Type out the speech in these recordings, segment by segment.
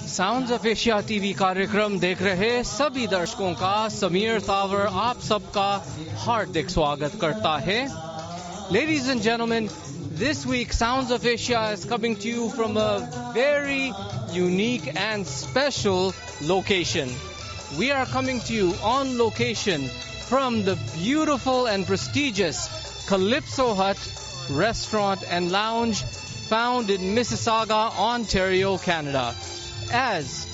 Sounds of Asia TV कार्यक्रम देख रहे सभी दर्शकों का समीर तावर आप सबका हार्दिक स्वागत करता है. Ladies and gentlemen, this week Sounds of Asia is coming to you from a very unique and special location. We are coming to you on location from the beautiful and prestigious Calypso Hut restaurant and lounge found in Mississauga, Ontario, Canada. As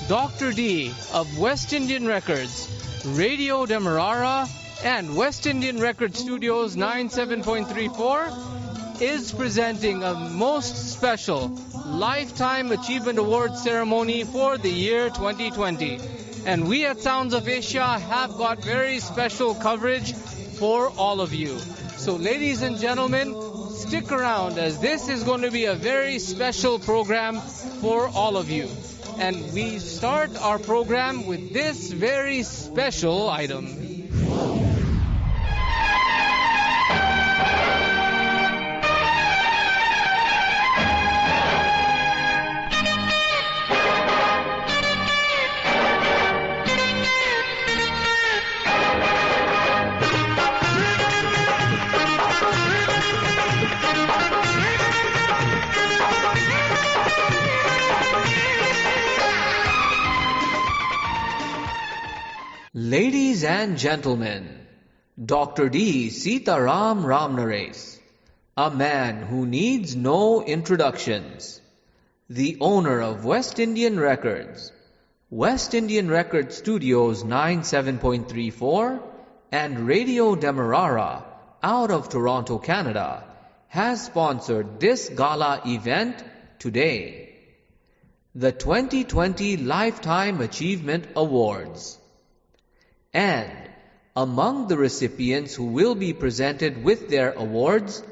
Dr. D of West Indian Records, Radio DEMERARA and West Indian Record Studios 97.34 is presenting a most special Lifetime Achievement Award ceremony for the year 2020. And we at Sounds of Asia have got very special coverage for all of you. So ladies and gentlemen, stick around as this is going to be a very special program for all of you. And we start our program with this very special item. Ladies and gentlemen, Dr. D. Sitaram Ramnares, a man who needs no introductions, the owner of West Indian Records, West Indian Record Studios 97.34 and Radio DEMERARA out of Toronto, Canada, has sponsored this gala event today. The 2020 Lifetime Achievement Awards. And among the recipients who will be presented with their awards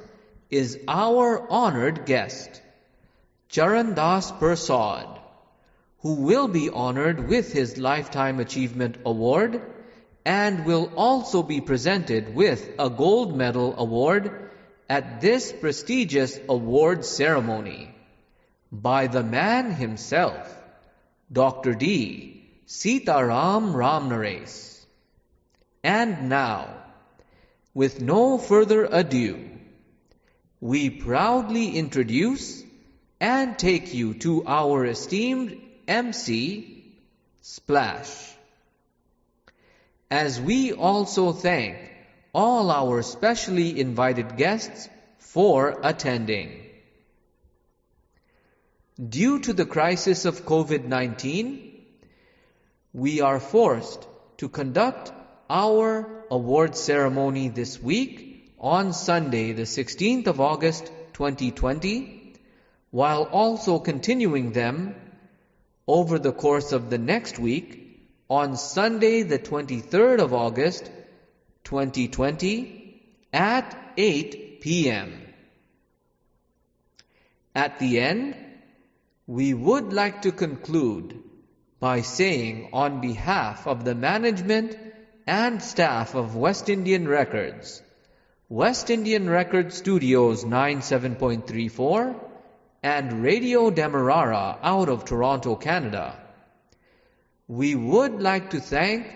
is our honored guest, Charandas Persad, who will be honored with his Lifetime Achievement Award and will also be presented with a gold medal award at this prestigious award ceremony by the man himself, Dr. D. Sitaram Ramnares. And now, with no further ado, we proudly introduce and take you to our esteemed MC, Splash. As we also thank all our specially invited guests for attending. Due to the crisis of COVID-19, we are forced to conduct our award ceremony this week on Sunday, the 16th of August 2020, while also continuing them over the course of the next week on Sunday, the 23rd of August 2020 at 8 p.m. At the end, we would like to conclude by saying on behalf of the management and staff of West Indian Records, West Indian Record Studios 97.34 and Radio DEMERARA out of Toronto, Canada, we would like to thank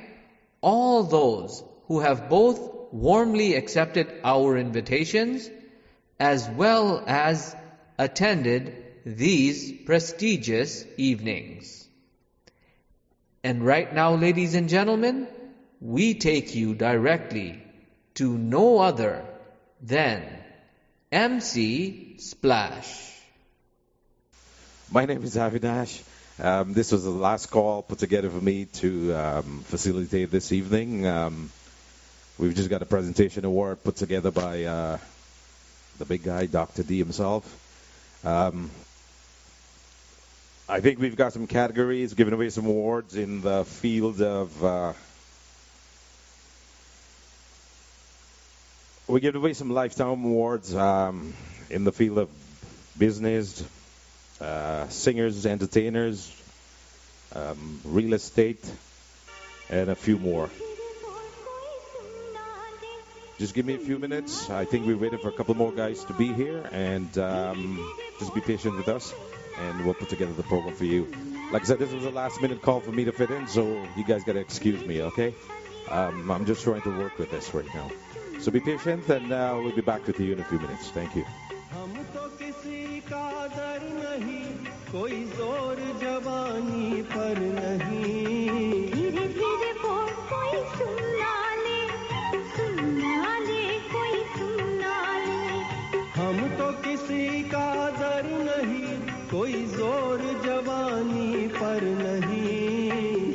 all those who have both warmly accepted our invitations as well as attended these prestigious evenings. And right now, ladies and gentlemen, we take you directly to no other than MC Splash. My name is Avinash. This was the last call put together for me to facilitate this evening. We've just got a presentation award put together by the big guy, Dr. D himself. I think we've got some categories, giving away some awards in the field of... we give away some lifetime awards in the field of business, singers, entertainers, real estate, and a few more. Just give me a few minutes. I think we're waiting for a couple more guys to be here, and just be patient with us. and we'll put together the program for you. Like I said, this was a last-minute call for me to fit in, so you guys got to excuse me, okay? I'm just trying to work with this right now. So be patient, and we'll be back with you in a few minutes. Thank you. कोई जोर जवानी पर नहीं धीरे धीरे बोल कोई सुना ले कोई सुना ले हम तो किसी का दर नहीं कोई जोर जवानी पर नहीं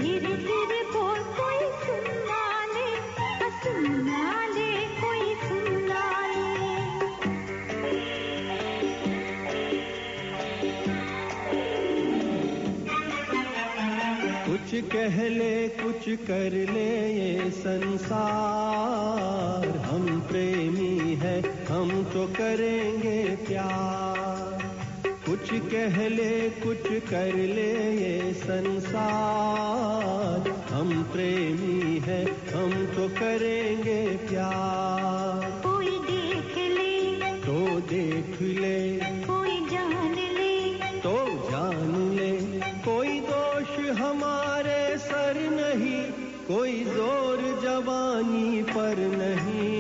धीरे धीरे बोल कोई सुना ले कोई सुना ले कुछ कह ले कुछ कर ले ये संसार हम प्रेमी है हम तो करेंगे प्यार कुछ कह ले कुछ कर ले ये संसार हम प्रेमी है हम तो करेंगे प्यार कोई देख ले तो देख ले कोई जान ले तो जान ले कोई दोष हमारे सर नहीं कोई जोर जवानी पर नहीं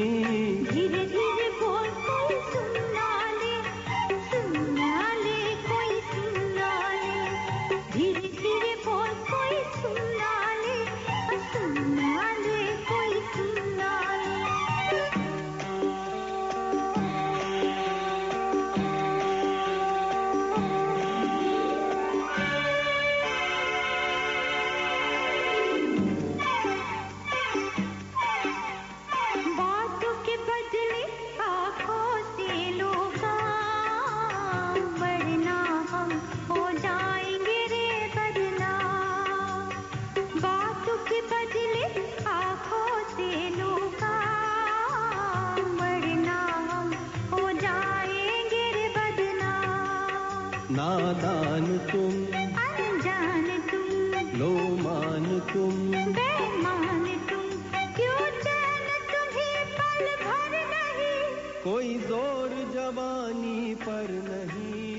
धीरे धीरे बोल कोई सुना ले कोई सुना ले धीरे धीरे बोल कोई सुना ले कोई सुना ले नादान तुम अनजान तुम लोमान तुम बेईमान तुम क्यों चैन तुम्हें पल भर नहीं कोई जोर जवानी पर नहीं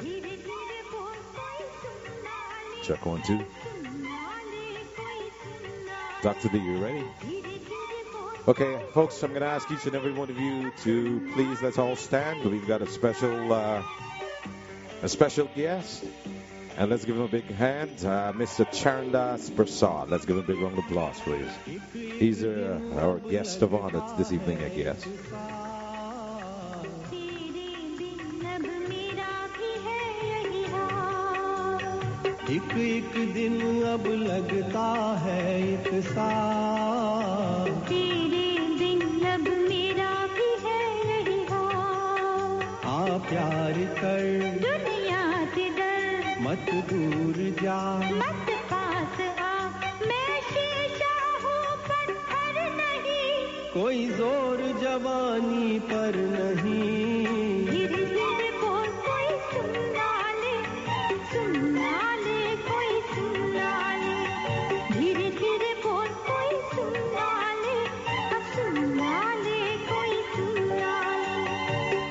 धीरे धीरे बोल कोई सुना ले Check 1, 2. Dr. D, you ready? Okay, folks, I'm going to ask each and every one of you to please let's all stand. We've got a special guest. And let's give him a big hand, Mr. Charandas Prasad. Let's give him a big round of applause, please. He's our guest of honor this evening, I guess. एक एक दिन अब लगता है एक साल तेरे दिन अब मेरा भी है यही हाल आ प्यार कर दुनिया से डर मत दूर जा मत पास आ मैं शीशा हूँ पत्थर नहीं कोई जोर जवानी पर नहीं धीरे धीरे बोल कोई सुना ले कोई सुना ले धीरे धीरे बोल कोई सुना ले कोई सुना ले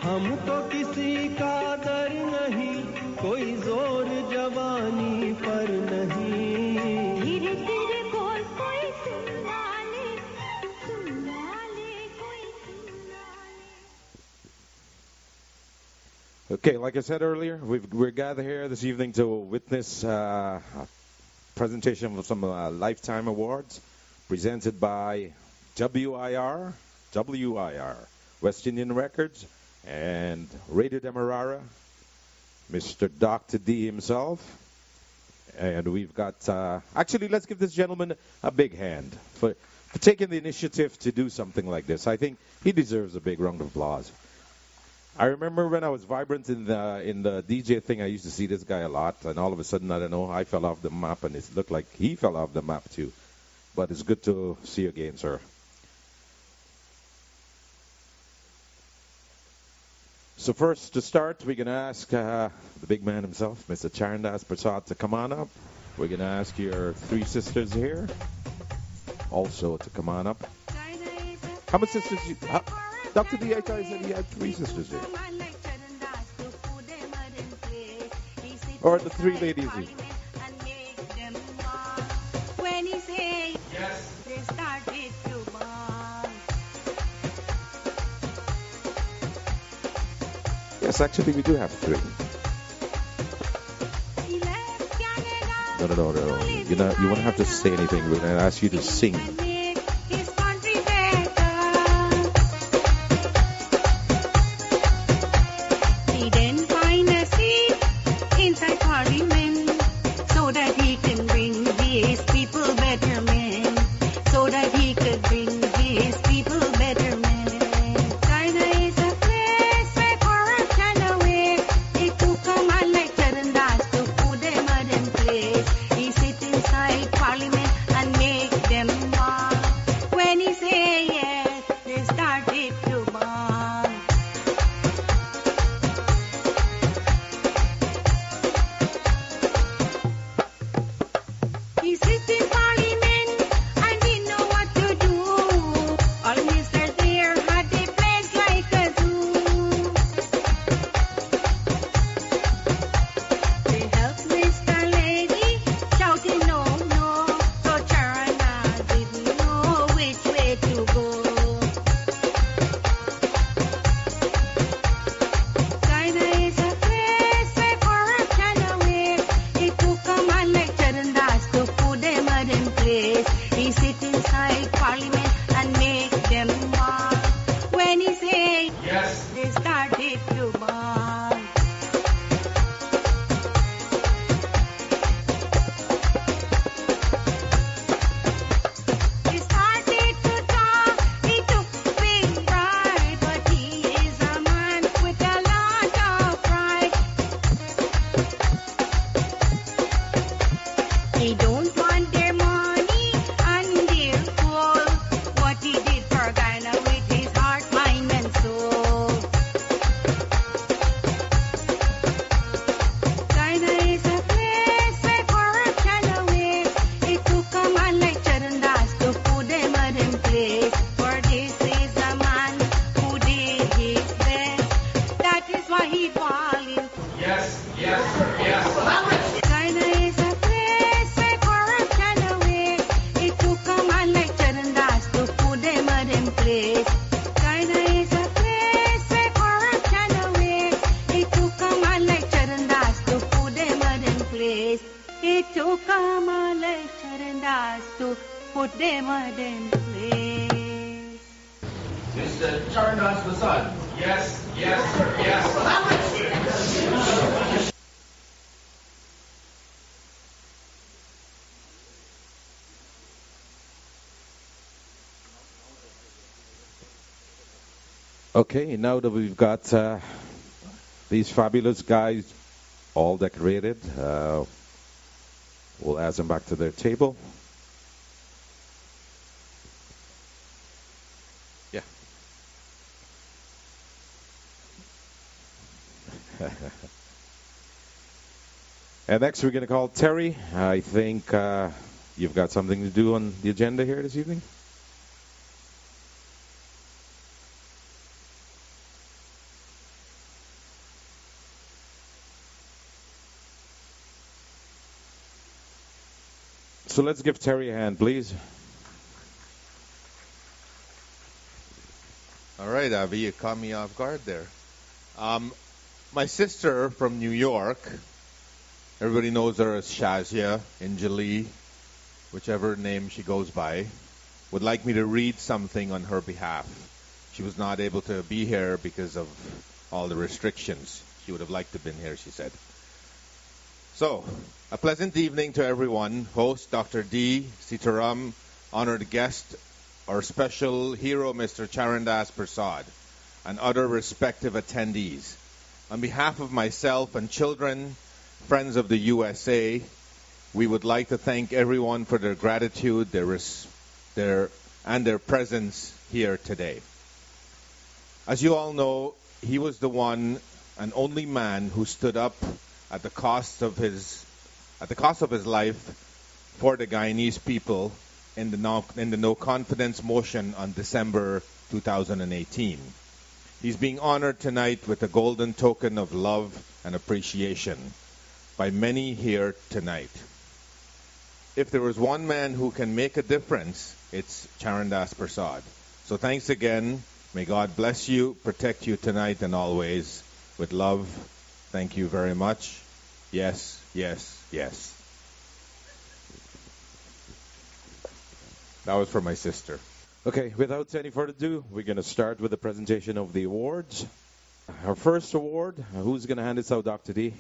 हम तो किसी का दर नहीं कोई जोर जवानी पर नहीं धीरे धीरे बोल कोई सुना ले कोई सुना ले Okay, like I said earlier, we're gathered here this evening to witness a presentation of some Lifetime Awards presented by W.I.R, West Indian Records, and Radio DEMERARA, Mr. Dr. D himself. And we've got, actually, let's give this gentleman a big hand for taking the initiative to do something like this. I think he deserves a big round of applause. I remember when I was vibrant in the DJ thing, I used to see this guy a lot, and all of a sudden, I don't know, I fell off the map, and it looked like he fell off the map too. But it's good to see you again, sir. So first, to start, we're going to ask the big man himself, Mr. Charandas Prasad, to come on up. We're going to ask your three sisters here also to come on up. How many sisters you... Dr. D, I thought he said he had three sisters here. Or the three ladies. When he say yes, they started to bond. Yes, actually, we do have three. No. You won't have to say anything. We're going to ask you to sing. Okay, now that we've got these fabulous guys all decorated, we'll ask them back to their table. Yeah. And next we're going to call Terry. I think you've got something to do on the agenda here this evening. So let's give Terry a hand, please. All right, Avi, you caught me off guard there. My sister from New York, everybody knows her as Shazia, Anjali, whichever name she goes by, would like me to read something on her behalf. She was not able to be here because of all the restrictions. She would have liked to have been here, she said. So, a pleasant evening to everyone. Host Dr. D. Sitaram, honored guest, our special hero, Mr. Charandas Prasad, and other respective attendees. On behalf of myself and children, friends of the USA, we would like to thank everyone for their gratitude, their presence here today. As you all know, he was the one and only man who stood up at the cost of his life for the Guyanese people in the no confidence motion on December 2018. He's being honored tonight with a golden token of love and appreciation. by many here tonight. If there was one man who can make a difference, it's Charandas Prasad. So thanks again. May God bless you, protect you tonight and always. With love, thank you very much. Yes, yes, yes. That was for my sister. Okay, without any further ado, we're going to start with the presentation of the awards. Our first award, who's going to hand this out, Dr. D?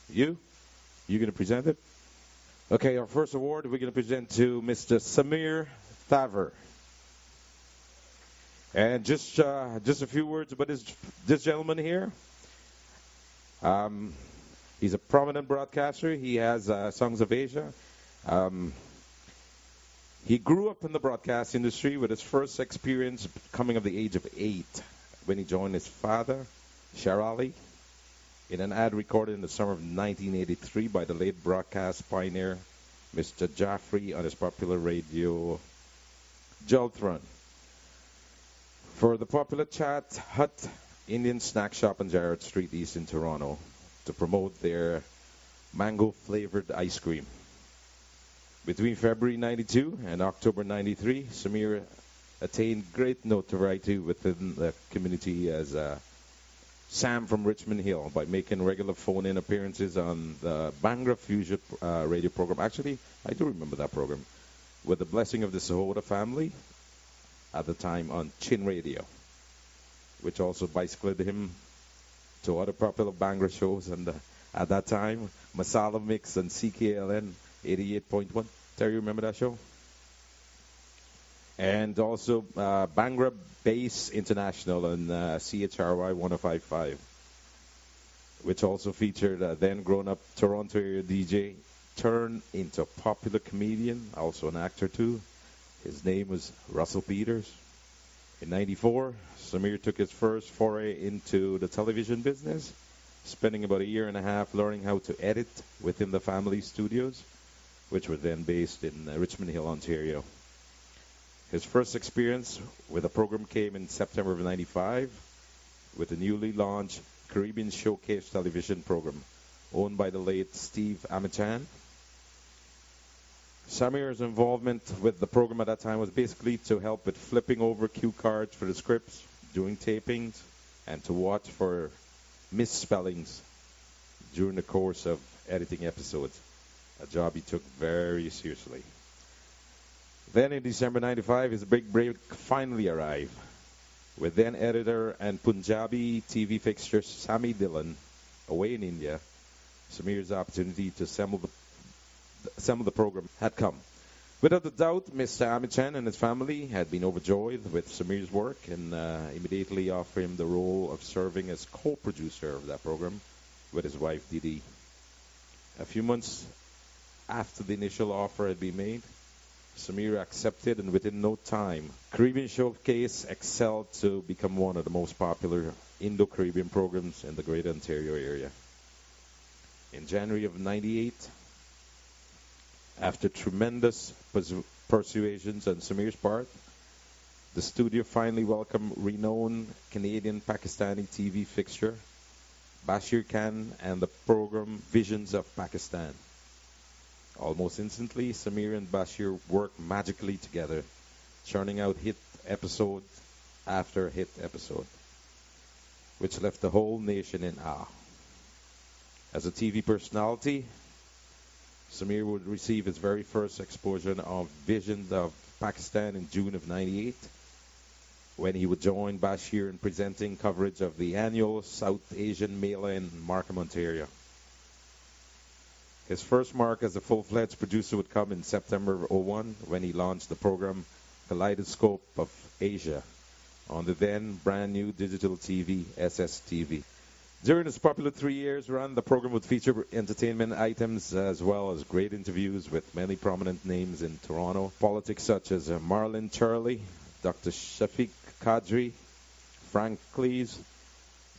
You? You going to present it? Okay, our first award we're going to present to Mr. Samir Thaver. And just a few words about this gentleman here. He's a prominent broadcaster. He has Songs of Asia. He grew up in the broadcast industry with his first experience coming of the age of 8 when he joined his father, Sharali, in an ad recorded in the summer of 1983 by the late broadcast pioneer, Mr. Jaffrey, on his popular radio, Jaltron. For the popular Chat Hut Indian snack shop on Jarrett Street East in Toronto to promote their mango-flavored ice cream. Between February 92 and October 93, Samir attained great notoriety within the community as Sam from Richmond Hill by making regular phone-in appearances on the Bangra Fusion radio program. Actually, I do remember that program, with the blessing of the Sahota family at the time on Chin Radio, which also bicycled him to other popular Bangra shows. And at that time, Masala Mix and CKLN 88.1. Terry, you remember that show? And also Bangra Bass International and CHRY 105.5, which also featured a then grown-up Toronto area DJ turned into a popular comedian, also an actor too. His name was Russell Peters. In 94, Samir took his first foray into the television business, spending about a year and a half learning how to edit within the family studios, which were then based in Richmond Hill, Ontario. His first experience with the program came in September of 95 with the newly launched Caribbean Showcase television program owned by the late Steve Amichan. Samir's involvement with the program at that time was basically to help with flipping over cue cards for the scripts, doing tapings, and to watch for misspellings during the course of editing episodes, a job he took very seriously. Then in December 95, his big break finally arrived, with then editor and Punjabi TV fixture Sami Dillon away in India. Samir's opportunity to assemble the program had come. Without a doubt, Mr. Amichan and his family had been overjoyed with Samir's work and immediately offered him the role of serving as co-producer of that program with his wife Didi. A few months after the initial offer had been made, Samir accepted, and within no time, Caribbean Showcase excelled to become one of the most popular Indo-Caribbean programs in the Greater Ontario area. In January of 98, after tremendous persuasions on Samir's part, the studio finally welcomed renowned Canadian-Pakistani TV fixture Bashir Khan and the program Visions of Pakistan. Almost instantly, Samir and Bashir worked magically together, churning out hit episode after hit episode, which left the whole nation in awe. As a TV personality, Samir would receive his very first exposure of Visions of Pakistan in June of 98, when he would join Bashir in presenting coverage of the annual South Asian Mela in Markham, Ontario. His first mark as a full-fledged producer would come in September of 01 when he launched the program Kaleidoscope of Asia on the then brand new digital TV, SSTV. During his popular 3 years run, the program would feature entertainment items as well as great interviews with many prominent names in Toronto. Politics such as Marlon Charlie, Dr. Shafiq Kadri, Frank Cleese,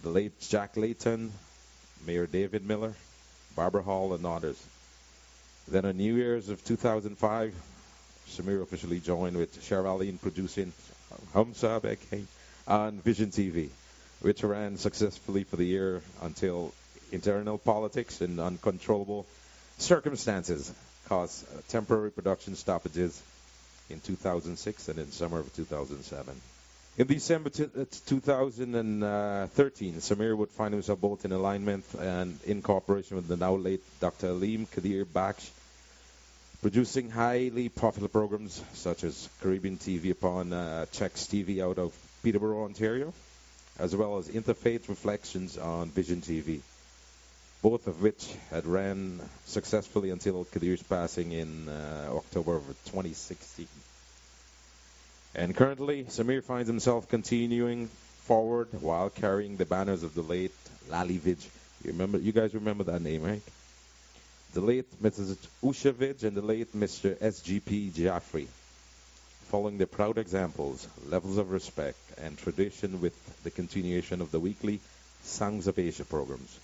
the late Jack Layton, Mayor David Miller, Barbara Hall, and others. Then on New Year's of 2005, Samir officially joined with Sharali in producing Hum Saab Ek Hai on Vision TV, which ran successfully for the year until Internal politics and uncontrollable circumstances caused temporary production stoppages in 2006 and in summer of 2007. In December 2013, Samir would find himself both in alignment and in cooperation with the now late Dr. Aleem Kadir Baksh, producing highly profitable programs such as Caribbean TV upon Chex TV out of Peterborough, Ontario, as well as Interfaith Reflections on Vision TV, both of which had ran successfully until Kadir's passing in October of 2016. And currently, Samir finds himself continuing forward while carrying the banners of the late Lali Vij. You guys remember that name, right? The late Mrs. Usha Vij and the late Mr. SGP Jaffrey, following the proud examples, levels of respect, and tradition with the continuation of the weekly Songs of Asia programs.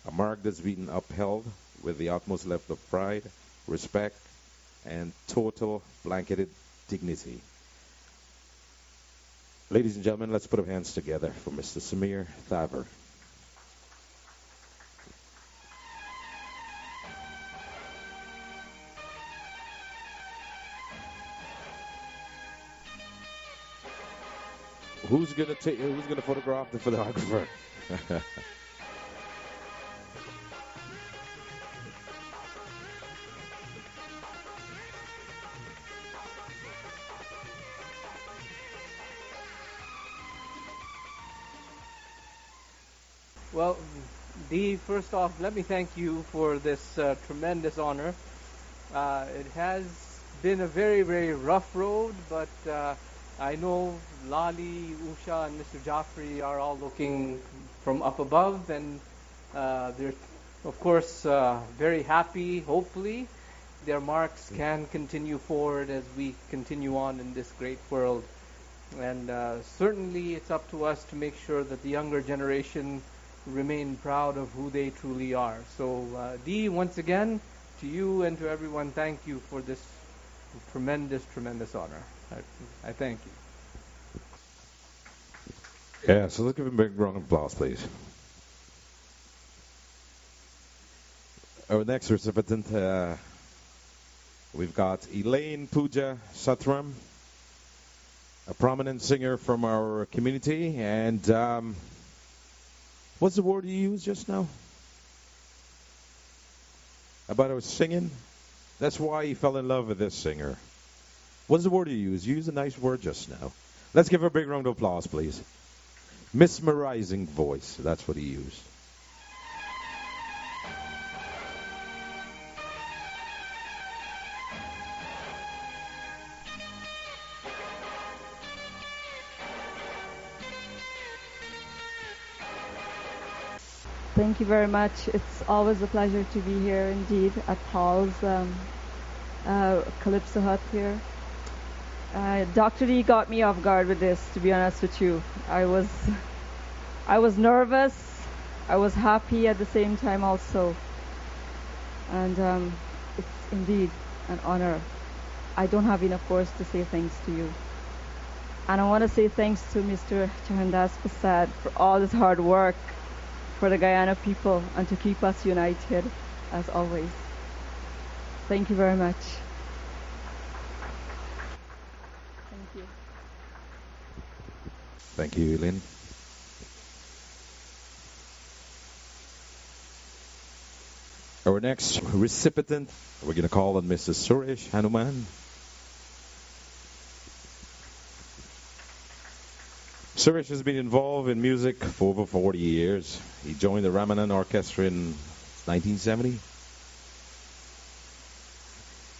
A mark that's been upheld with the utmost level of pride, respect, and total blanketed dignity. Ladies and gentlemen, let's put our hands together for Mr. Samir Thaver. Who's gonna photograph the photographer? Well, Dee, first off, let me thank you for this tremendous honor. It has been a very, very rough road, but I know Lali, Usha, and Mr. Jaffrey are all looking from up above, and they're, of course, very happy. Hopefully, their marks can continue forward as we continue on in this great world. And certainly, it's up to us to make sure that the younger generation remain proud of who they truly are. So, Dee, once again, to you and to everyone, thank you for this tremendous, tremendous honor. I thank you. Yeah, so let's give him a big round of applause, please. Our next recipient, we've got Elaine Pooja Satram, a prominent singer from our community, and what's the word you used just now? About our singing? That's why he fell in love with this singer. What's the word you used? You used a nice word just now. Let's give her a big round of applause, please. Mesmerizing voice. That's what he used. Thank you very much. It's always a pleasure to be here indeed at Paul's Calypso Hut here. Dr. D got me off guard with this, to be honest with you. I was nervous. I was happy at the same time also. And it's indeed an honor. I don't have enough words to say thanks to you. And I want to say thanks to Mr. Charandas Prasad for all his hard work for the Guyana people and to keep us united as always. Thank you very much. Thank you. Thank you, Lynn. Our next recipient, we're going to call on Mrs. Suresh Hanuman. Suresh has been involved in music for over 40 years. He joined the Ramanan Orchestra in 1970.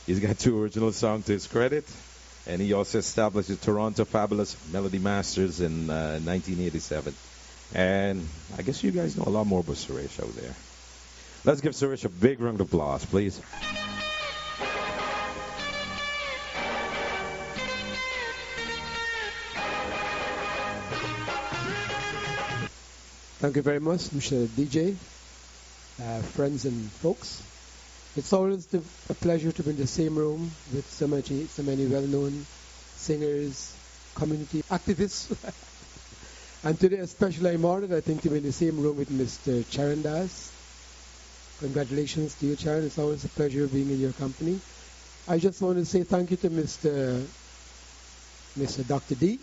He's got 2 original songs to his credit, and he also established the Toronto Fabulous Melody Masters in 1987. And I guess you guys know a lot more about Suresh out there. Let's give Suresh a big round of applause, please. Thank you very much, Mr. DJ, friends and folks. It's always a pleasure to be in the same room with so many well-known singers, community activists. And today especially I'm honored, I think, to be in the same room with Mr. Charandas. Congratulations to you, Sharon. It's always a pleasure being in your company. I just want to say thank you to Mr. Dr. D.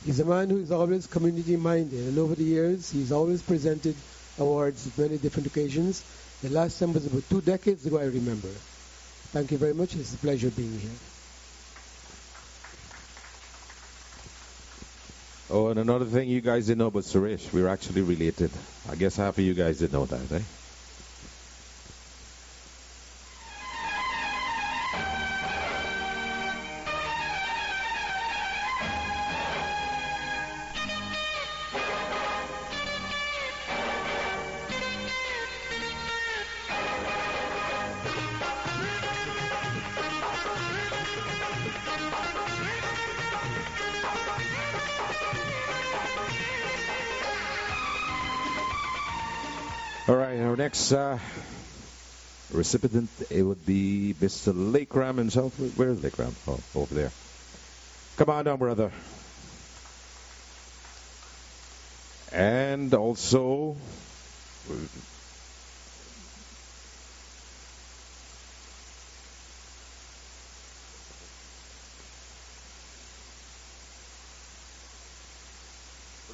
He's a man who is always community-minded, and over the years, he's always presented awards at many different occasions. The last time was about 2 decades ago, I remember. Thank you very much. It's a pleasure being here. Oh, and another thing you guys didn't know about Suresh, we're actually related. I guess half of you guys didn't know that, eh? All right, our next recipient, it would be Mr. Lakeram himself. Where's Lakeram? Oh, over there. Come on down, brother. And also, what are you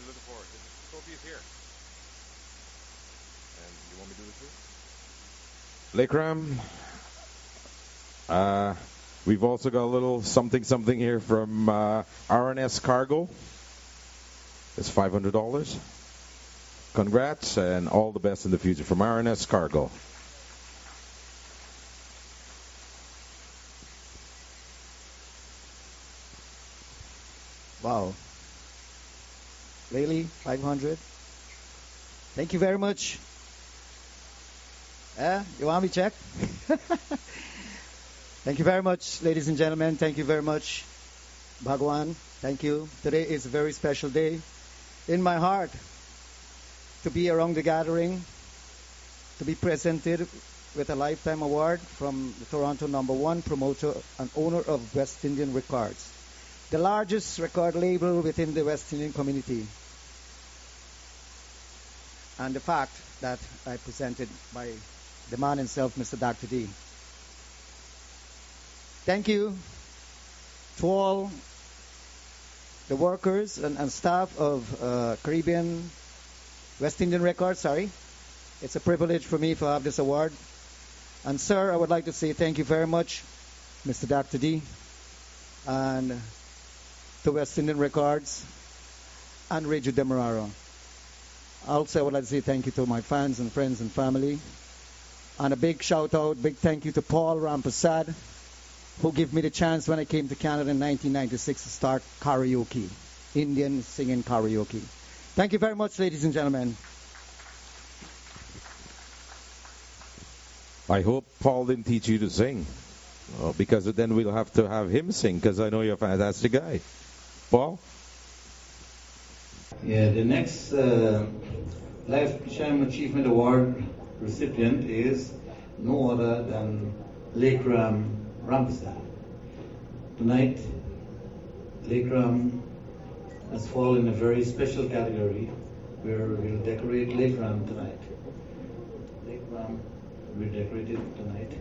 looking for? Sophie is here. And you want me to do this too? Lakeram, we've also got a little something here from RNS Cargo. It's $500. Congrats and all the best in the future from RNS Cargo. Wow. Really? 500? Thank you very much. You want me to check? Thank you very much, ladies and gentlemen. Thank you very much, Bhagwan. Thank you. Today is a very special day in my heart to be around the gathering, to be presented with a Lifetime Award from the Toronto #1 promoter and owner of West Indian Records, the largest record label within the West Indian community. And the fact that I presented by the man himself, Mr. Dr. D. Thank you to all the workers and staff of Caribbean West Indian Records. It's a privilege for me to have this award. And sir, I would like to say thank you very much, Mr. Dr. D, and to West Indian Records and Radio DEMERARA. Also, I would like to say thank you to my fans and friends and family. And a big shout out, big thank you to Paul Ramprasad, who gave me the chance when I came to Canada in 1996 to start karaoke, Indian singing karaoke. Thank you very much, ladies and gentlemen. I hope Paul didn't teach you to sing, because then we'll have to have him sing, because I know you're a fantastic guy. Paul? Yeah, the next Lifetime Achievement Award recipient is no other than Lakeram Ramprasad. Tonight, Lakeram has fallen in a very special category where we'll decorate Lakeram tonight. Lakeram will be decorated tonight.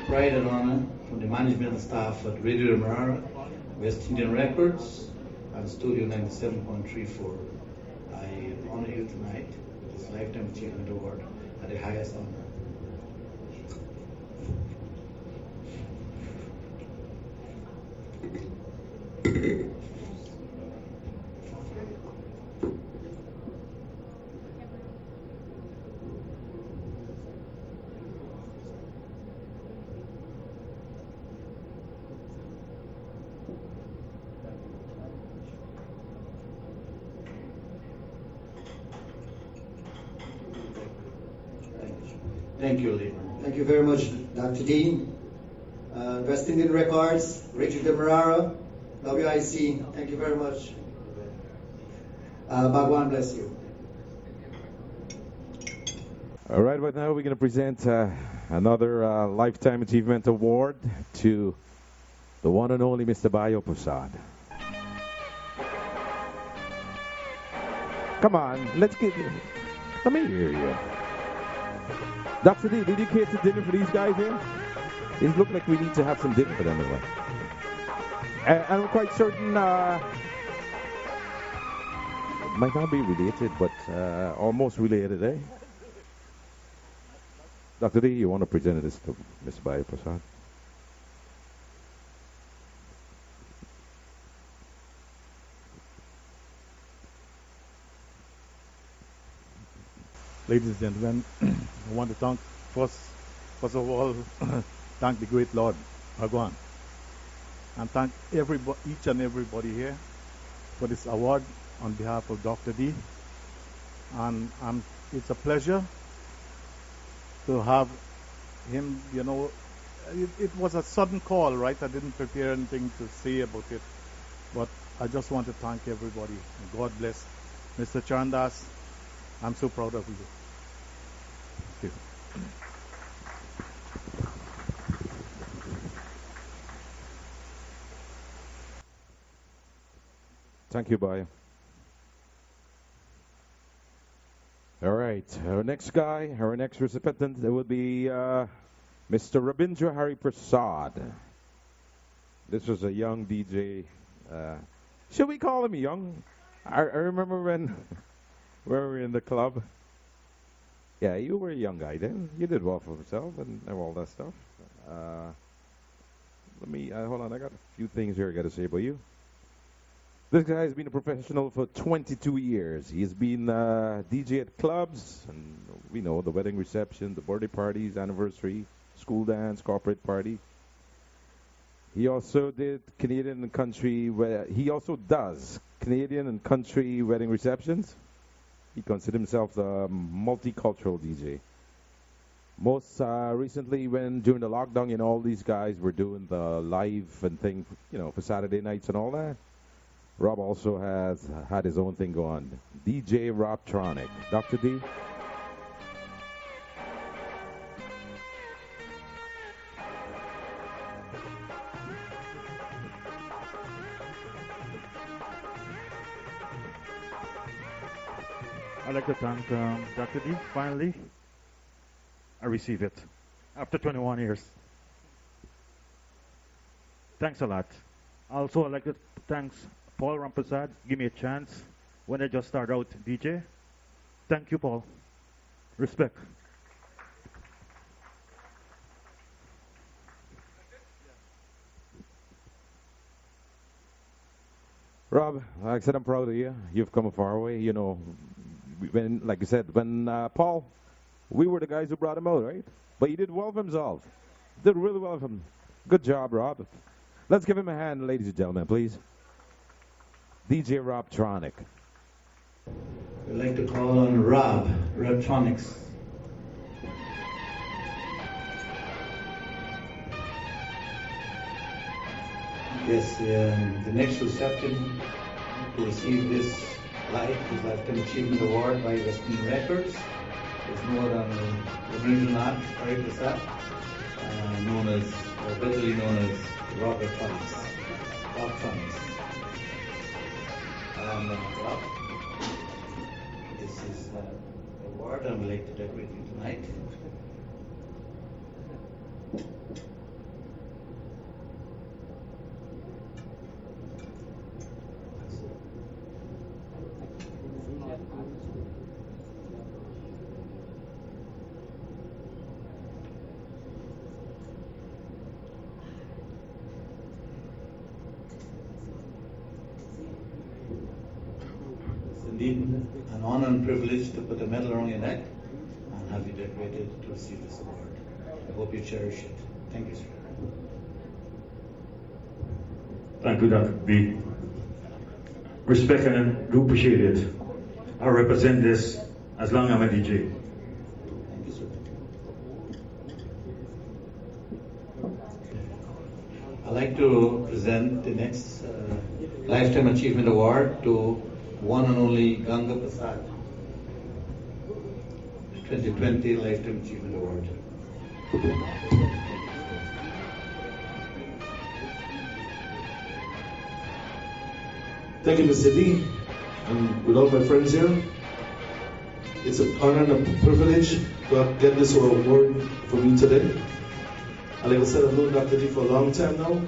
Pride and honor from the management and staff at Radio DEMERARA, West Indian Records, and Studio 97.34. I honor you tonight with this Lifetime Achievement Award at the highest honor. Thank you, Lee. Thank you very much, Dr. D. West Indian Records, Radio DEMERARA, WIC, thank you very much. Bhagwan bless you. All right, right now we're going to present another Lifetime Achievement Award to the one and only Mr. Bayo Prasad. Come on, let me hear you. Dr. D, did you cater dinner for these guys here? It looks like we need to have some dinner for them as well. And I'm quite certain, might not be related, but almost related, eh? Dr. D, you want to present this to Ms. Bayo Prasad? Ladies and gentlemen, I want to thank, first of all, thank the great Lord, Bhagwan, and thank each and everybody here for this award on behalf of Dr. D. And it's a pleasure to have him, you know, it was a sudden call, right? I didn't prepare anything to say about it, but I just want to thank everybody. And God bless Mr. Chandas. I'm so proud of you. Thank you. Thank you, Bayo. All right, our next recipient, that would be Mr. Rabindra Hari Prasad. This was a young DJ. Should we call him young? I remember when we were in the club. Yeah, you were a young guy then. You did well for yourself and all that stuff. Let me, hold on, I got a few things here I got to say about you. This guy has been a professional for 22 years. He's been DJ at clubs, and we know the wedding reception, the birthday parties, anniversary, school dance, corporate party. He also did Canadian and country. He also does Canadian and country wedding receptions. He considers himself a multicultural DJ. Most recently, during the lockdown, you know, all these guys were doing the live and thing, you know, for Saturday nights and all that. Rob also has had his own thing going. DJ Robtronic. Dr. D? I'd like to thank Dr. D. Finally, I receive it after 21 years. Thanks a lot. Also, I'd like to thank Paul Ramprasad. Give me a chance when I just started out DJ. Thank you, Paul. Respect. Rob, like I said, I'm proud of you. You've come a far way. You know, when, like you said, when Paul, we were the guys who brought him out, right? But he did well for himself. Did really well for him. Good job, Rob. Let's give him a hand, ladies and gentlemen, please. DJ Robtronic. We'd like to call on Robtronics. Yes, the next recipient to receive this Lifetime Achievement Award by West Indian Records is no other than Rabindra Hari Prasad, better known as Robtronics. And Rob, this is the award I'm like to decorate you tonight. Indeed, an honor and privilege to put a medal around your neck and have you decorated to receive this award. I hope you cherish it. Thank you, sir. Thank you, Dr. B. Respect and do appreciate it. I represent this as long as I'm a DJ. Thank you, sir. like to present the next Lifetime Achievement Award to one and only Ganga Prasad, 2020 Lifetime Achievement Award. Thank you, Mr. D. And with all my friends here, it's an honor and a privilege to get this award for me today. And like I said, I've known Dr. D for a long time now.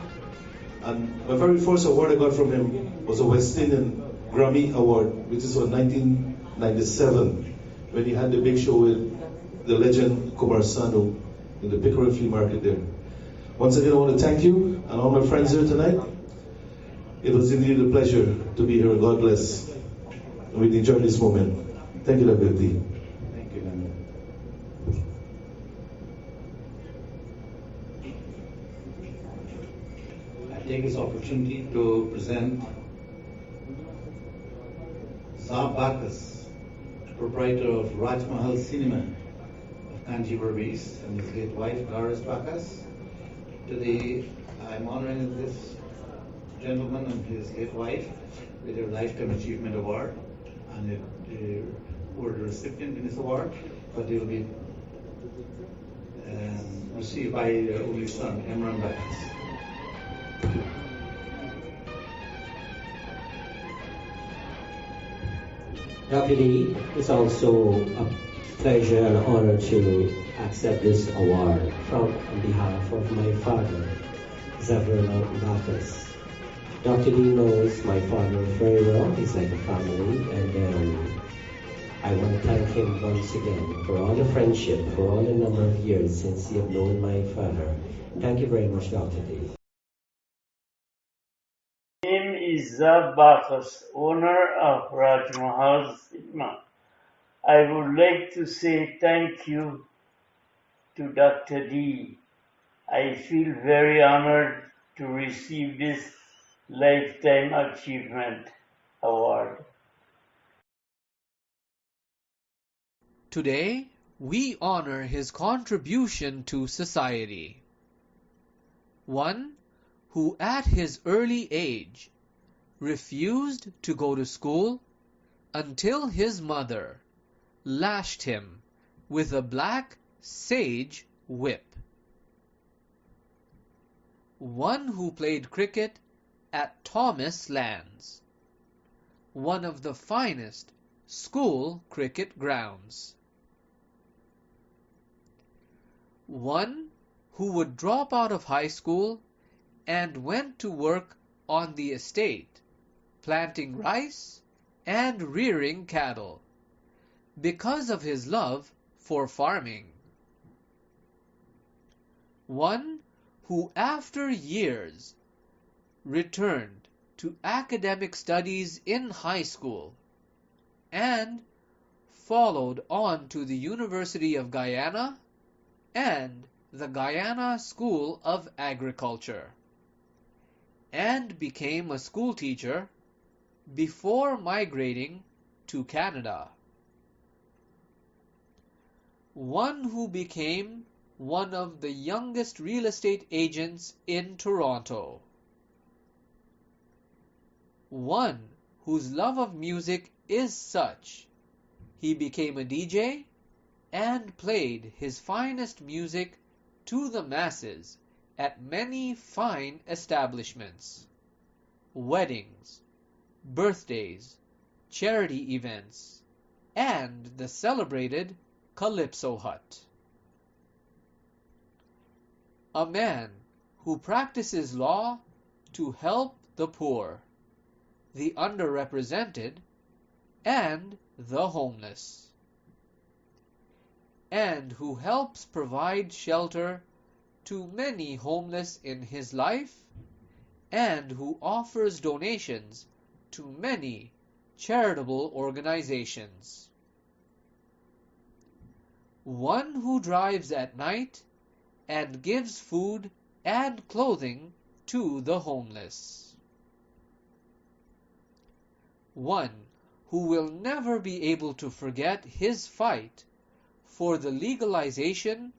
And my very first award I got from him was a West Indian Grammy Award, which is from 1997, when he had the big show with the legend Kumar Sanu in the Pickering Flea Market there. Once again, I want to thank you and all my friends here tonight. It was indeed a pleasure to be here. God bless. And we enjoy this moment. Thank you, Dr. D. Thank you, Ganga. I take this opportunity to present Saab Bakas, proprietor of Raj Mahal Cinema of Kanji Berbice, and his late wife, Doris Bakas. I'm honoring this gentleman and his late wife with their Lifetime Achievement Award, and they were the recipient in this award, but they will be received by their only son, Imran Bakas. Dr. D, it's also a pleasure and honor to accept this award on behalf of my father, Zafirullah Bakas. Dr. D knows my father very well. He's like a family, and I want to thank him once again for all the friendship, for all the number of years since he have known my father. Thank you very much, Dr. D. My name is Zab Bakas, owner of Raj Mahal Cinema. I would like to say thank you to Dr. D. I feel very honored to receive this Lifetime Achievement Award. Today, we honor his contribution to society. One who at his early age refused to go to school until his mother lashed him with a black sage whip. One who played cricket at Thomas Lands, one of the finest school cricket grounds. One who would drop out of high school and went to work on the estate, planting rice and rearing cattle, because of his love for farming. One who after years returned to academic studies in high school and followed on to the University of Guyana and the Guyana School of Agriculture, and became a school teacher before migrating to Canada. One who became one of the youngest real estate agents in Toronto. One whose love of music is such, he became a DJ and played his finest music to the masses at many fine establishments, weddings, birthdays, charity events, and the celebrated Calypso Hut. A man who practices law to help the poor, the underrepresented, and the homeless, and who helps provide shelter to many homeless in his life, and who offers donations to many charitable organizations. One who drives at night and gives food and clothing to the homeless. One who will never be able to forget his fight for the legalization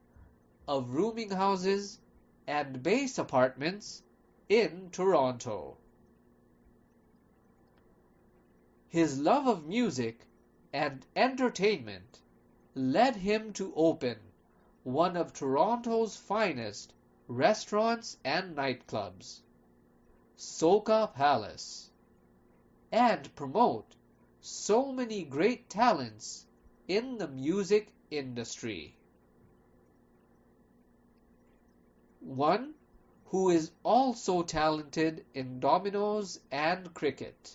of rooming houses and base apartments in Toronto. His love of music and entertainment led him to open one of Toronto's finest restaurants and nightclubs, Soca Palace, and promote so many great talents in the music industry. One who is also talented in dominoes and cricket.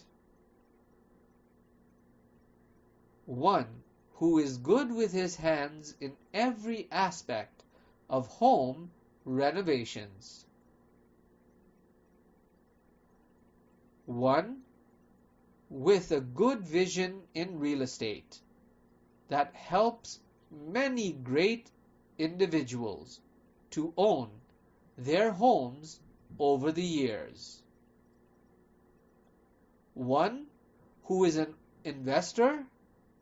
One who is good with his hands in every aspect of home renovations. One with a good vision in real estate that helps many great individuals to own their homes over the years. One who is an investor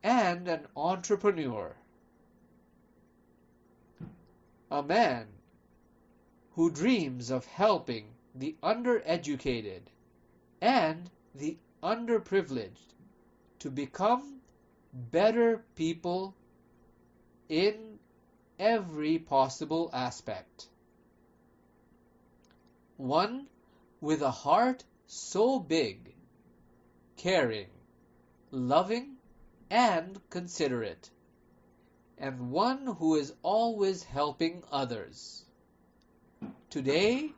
and an entrepreneur. A man who dreams of helping the undereducated and the underprivileged to become better people in every possible aspect. One with a heart so big, caring, loving, and considerate, and one who is always helping others. Today,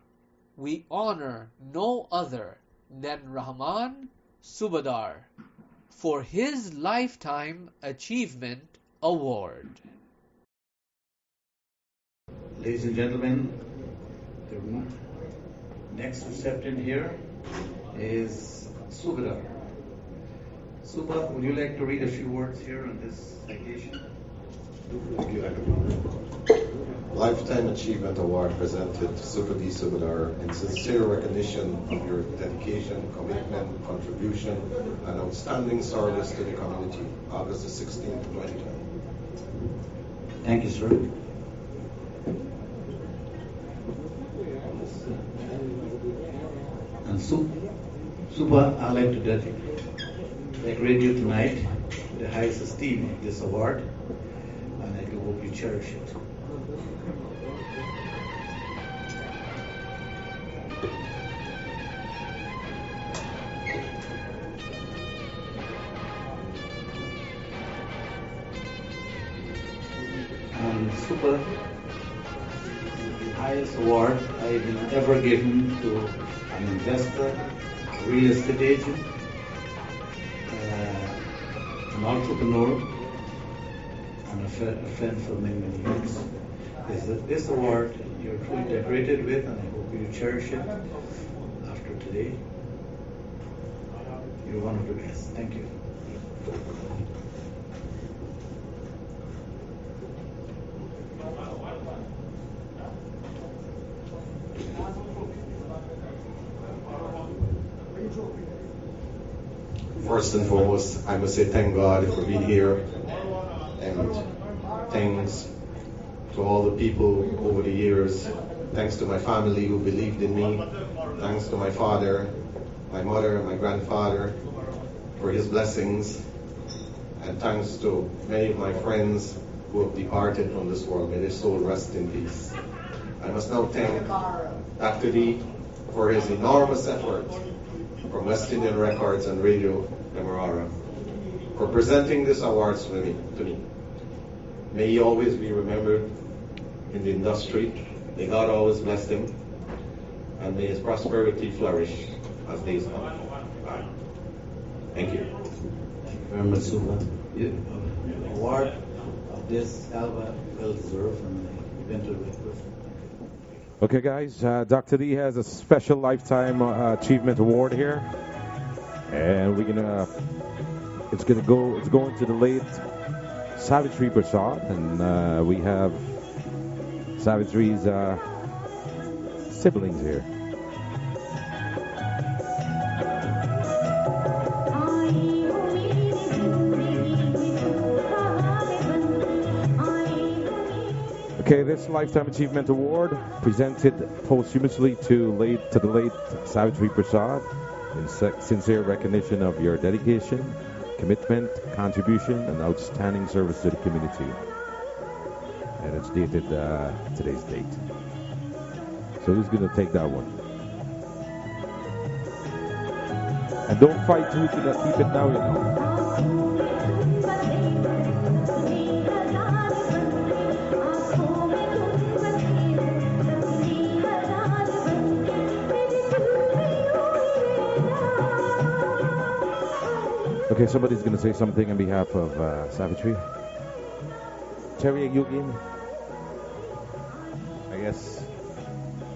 we honor no other than Rahman Subadar for his Lifetime Achievement Award. Ladies and gentlemen, the next recipient here is Subadar. Suba, would you like to read a few words here on this citation? Thank you, Lifetime Achievement Award presented to Supadi Subadar in sincere recognition of your dedication, commitment, contribution, and outstanding service to the community. August the 16th, 2020. Thank you, sir. And Suba, I'd like to decorate you tonight with the highest esteem of this award, and I do hope you cherish it. And Suba, the highest award I've been ever given to an investor, a real estate agent, an entrepreneur, and a friend for many, many years. Is that this award you're truly decorated with, and I hope you cherish it after today. You're one of the best. Thank you. First and foremost, I must say thank God for being here, and thanks to all the people over the years. Thanks to my family who believed in me. Thanks to my father, my mother, and my grandfather for his blessings. And thanks to many of my friends who have departed from this world. May their soul rest in peace. I must now thank Dr. D for his enormous effort from West Indian Records and Radio DEMERARA for presenting this awards to me. May he always be remembered in the industry. May God always bless him, and may his prosperity flourish as days come. Thank you. Thank you very much, Suba. The award of this Alba well deserved, and I eventually request. Okay, guys, Dr. D has a special Lifetime Achievement Award here, and it's going to the late Savitri Prasad, and we have Savitri's siblings here. Okay, this Lifetime Achievement Award presented posthumously to the late Savitri Prasad in sincere recognition of your dedication, commitment, contribution, and outstanding service to the community. And it's dated today's date. So who's going to take that one? And don't fight who's going to keep it now, you know. Okay, somebody's going to say something on behalf of Savitri. Terry, are you in? I guess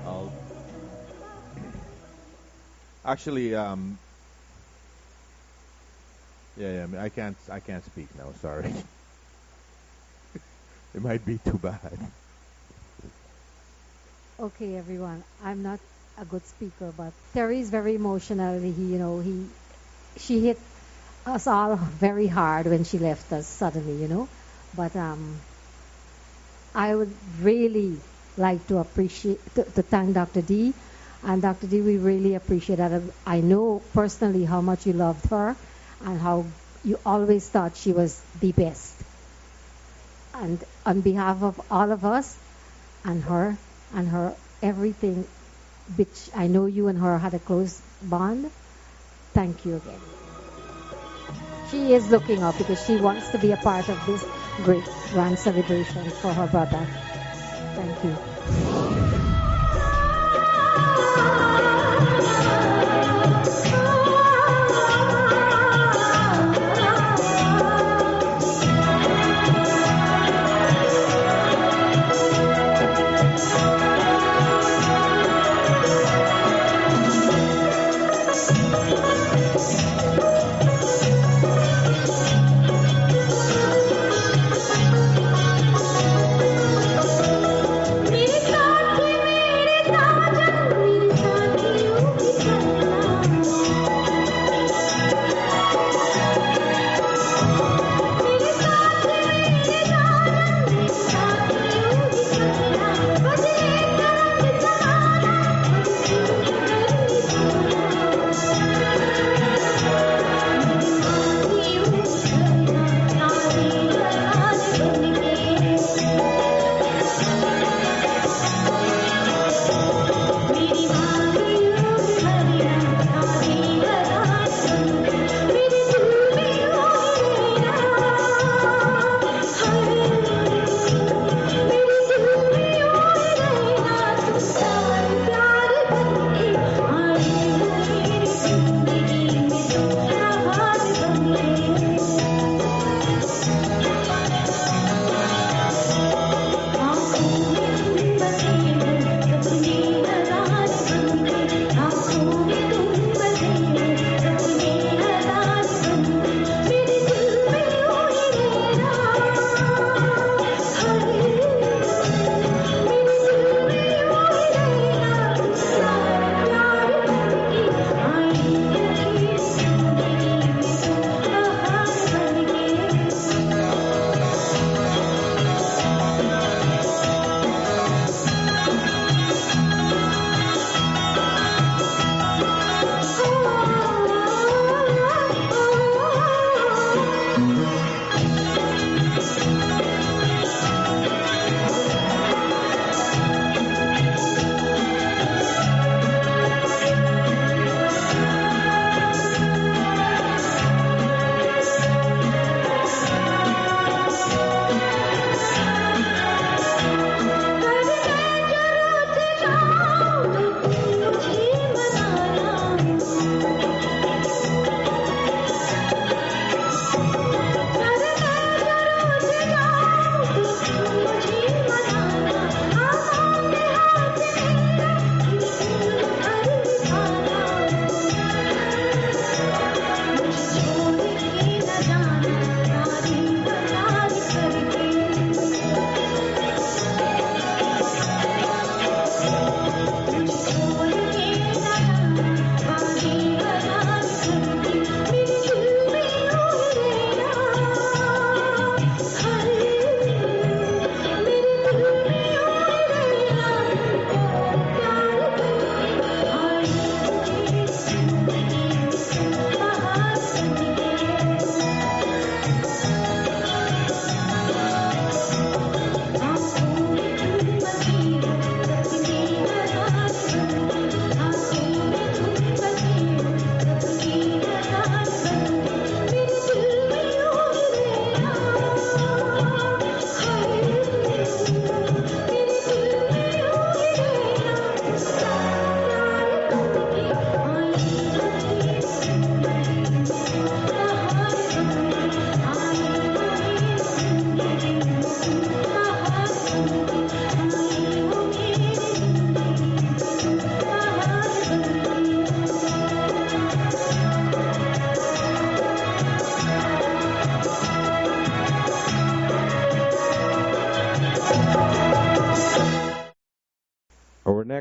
I'll... Actually, yeah, I can't speak now, sorry. It might be too bad. Okay, everyone. I'm not a good speaker, but Terry is very emotional. She hit us all very hard when she left us suddenly. But I would really like to to thank Dr. D. And Dr. D, we really appreciate that. I know personally how much you loved her and how you always thought she was the best. And on behalf of all of us and her everything, which I know you and her had a close bond, thank you again. She is looking up because she wants to be a part of this great grand celebration for her brother. Thank you.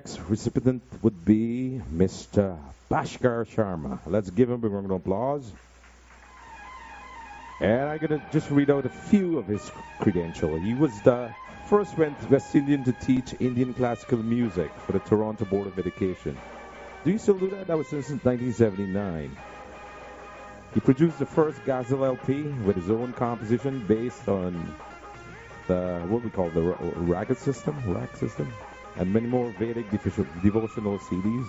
next recipient would be Mr. Bhaskar Sharma. Let's give him a round of applause. And I'm going to just read out a few of his credentials. He was the first West Indian to teach Indian classical music for the Toronto Board of Education. Do you still do that? That was since 1979. He produced the first Ghazal LP with his own composition based on what we call the rack system, and many more Vedic devotional CDs.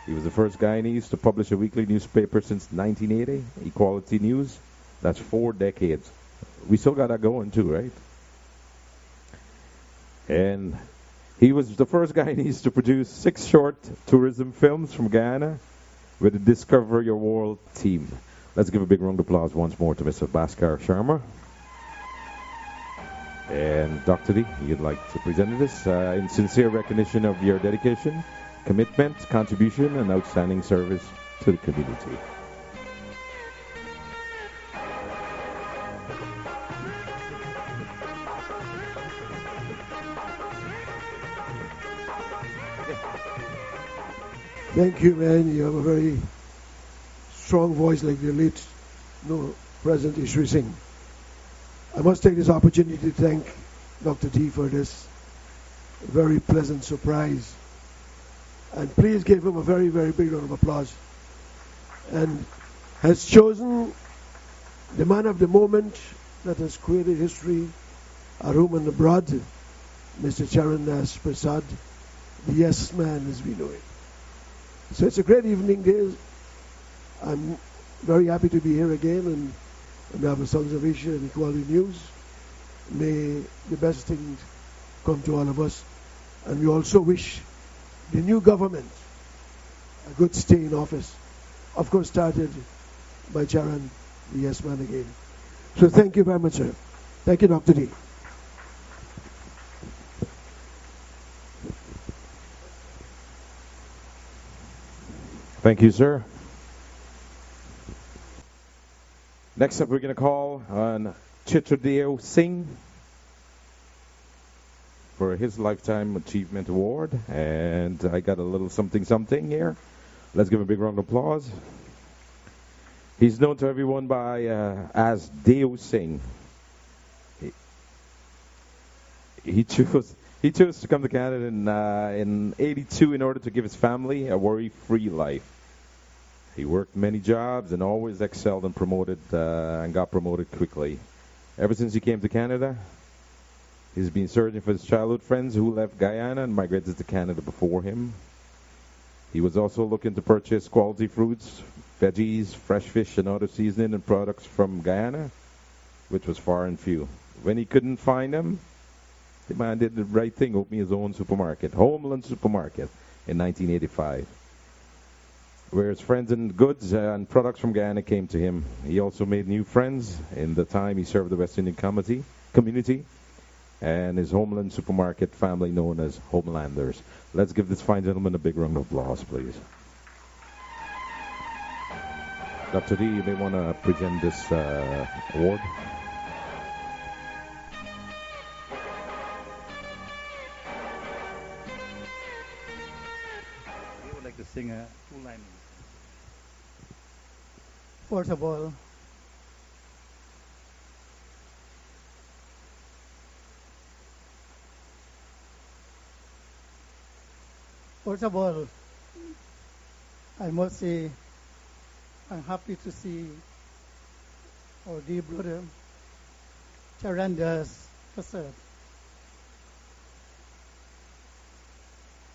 He was the first Guyanese to publish a weekly newspaper since 1980, Equality News. That's 4 decades. We still got that going too, right? And he was the first Guyanese to produce 6 short tourism films from Guyana with the Discover Your World team. Let's give a big round of applause once more to Mr. Bhaskar Sharma. And Dr. D, you'd like to present this in sincere recognition of your dedication, commitment, contribution, and outstanding service to the community. Thank you, man. You have a very strong voice like the late President Ishri Singh. I must take this opportunity to thank Dr. T for this very pleasant surprise. And please give him a very, very big round of applause. And has chosen the man of the moment that has created history at home and abroad, Mr. Charan Das Prasad, the yes man as we know it. So it's a great evening, guys. I'm very happy to be here again and on behalf of Sons of Asia and Equality News. May the best things come to all of us. And we also wish the new government a good stay in office. Of course, started by Charan, the yes man again. So thank you very much, sir. Thank you, Dr. D. Thank you, sir. Next up, we're going to call on Chitradev Singh for his Lifetime Achievement Award. And I got a little something here. Let's give a big round of applause. He's known to everyone by as Deo Singh. He chose to come to Canada in '82 in order to give his family a worry-free life. He worked many jobs and always excelled and got promoted quickly. Ever since he came to Canada, he's been searching for his childhood friends who left Guyana and migrated to Canada before him. He was also looking to purchase quality fruits, veggies, fresh fish, and other seasoning and products from Guyana, which was far and few. When he couldn't find them, the man did the right thing, opening his own supermarket, Homeland Supermarket, in 1985. Where his friends and goods and products from Guyana came to him. He also made new friends in the time he served the West Indian community and his Homeland Supermarket family known as Homelanders. Let's give this fine gentleman a big round of applause, please. Dr. D, you may want to present this award. I would like to sing a 2-line. First of all, I must say I'm happy to see our dear brother Charan Das Prasad.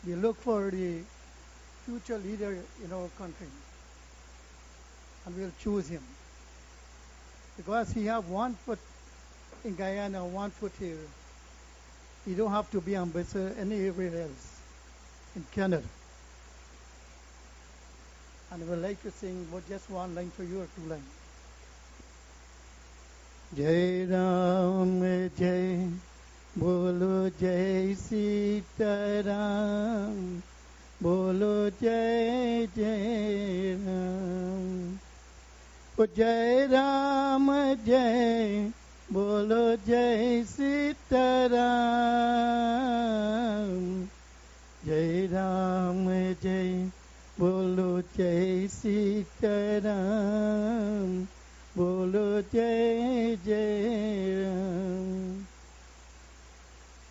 We look for the future leader in our country, and we'll choose him because he have 1 foot in Guyana, 1 foot here. He don't have to be ambassador anywhere else in Canada. And I would like to sing just 1 line for you or 2 lines. Jai Ram Jai Bolo Jai Sita Ram Bolo Jai Jai Ram Jai Ram Jai Bolo Jai Sita Ram Jai Ram, Jai Bolo Jai Sita Ram, Bolo Jai Jai Ram.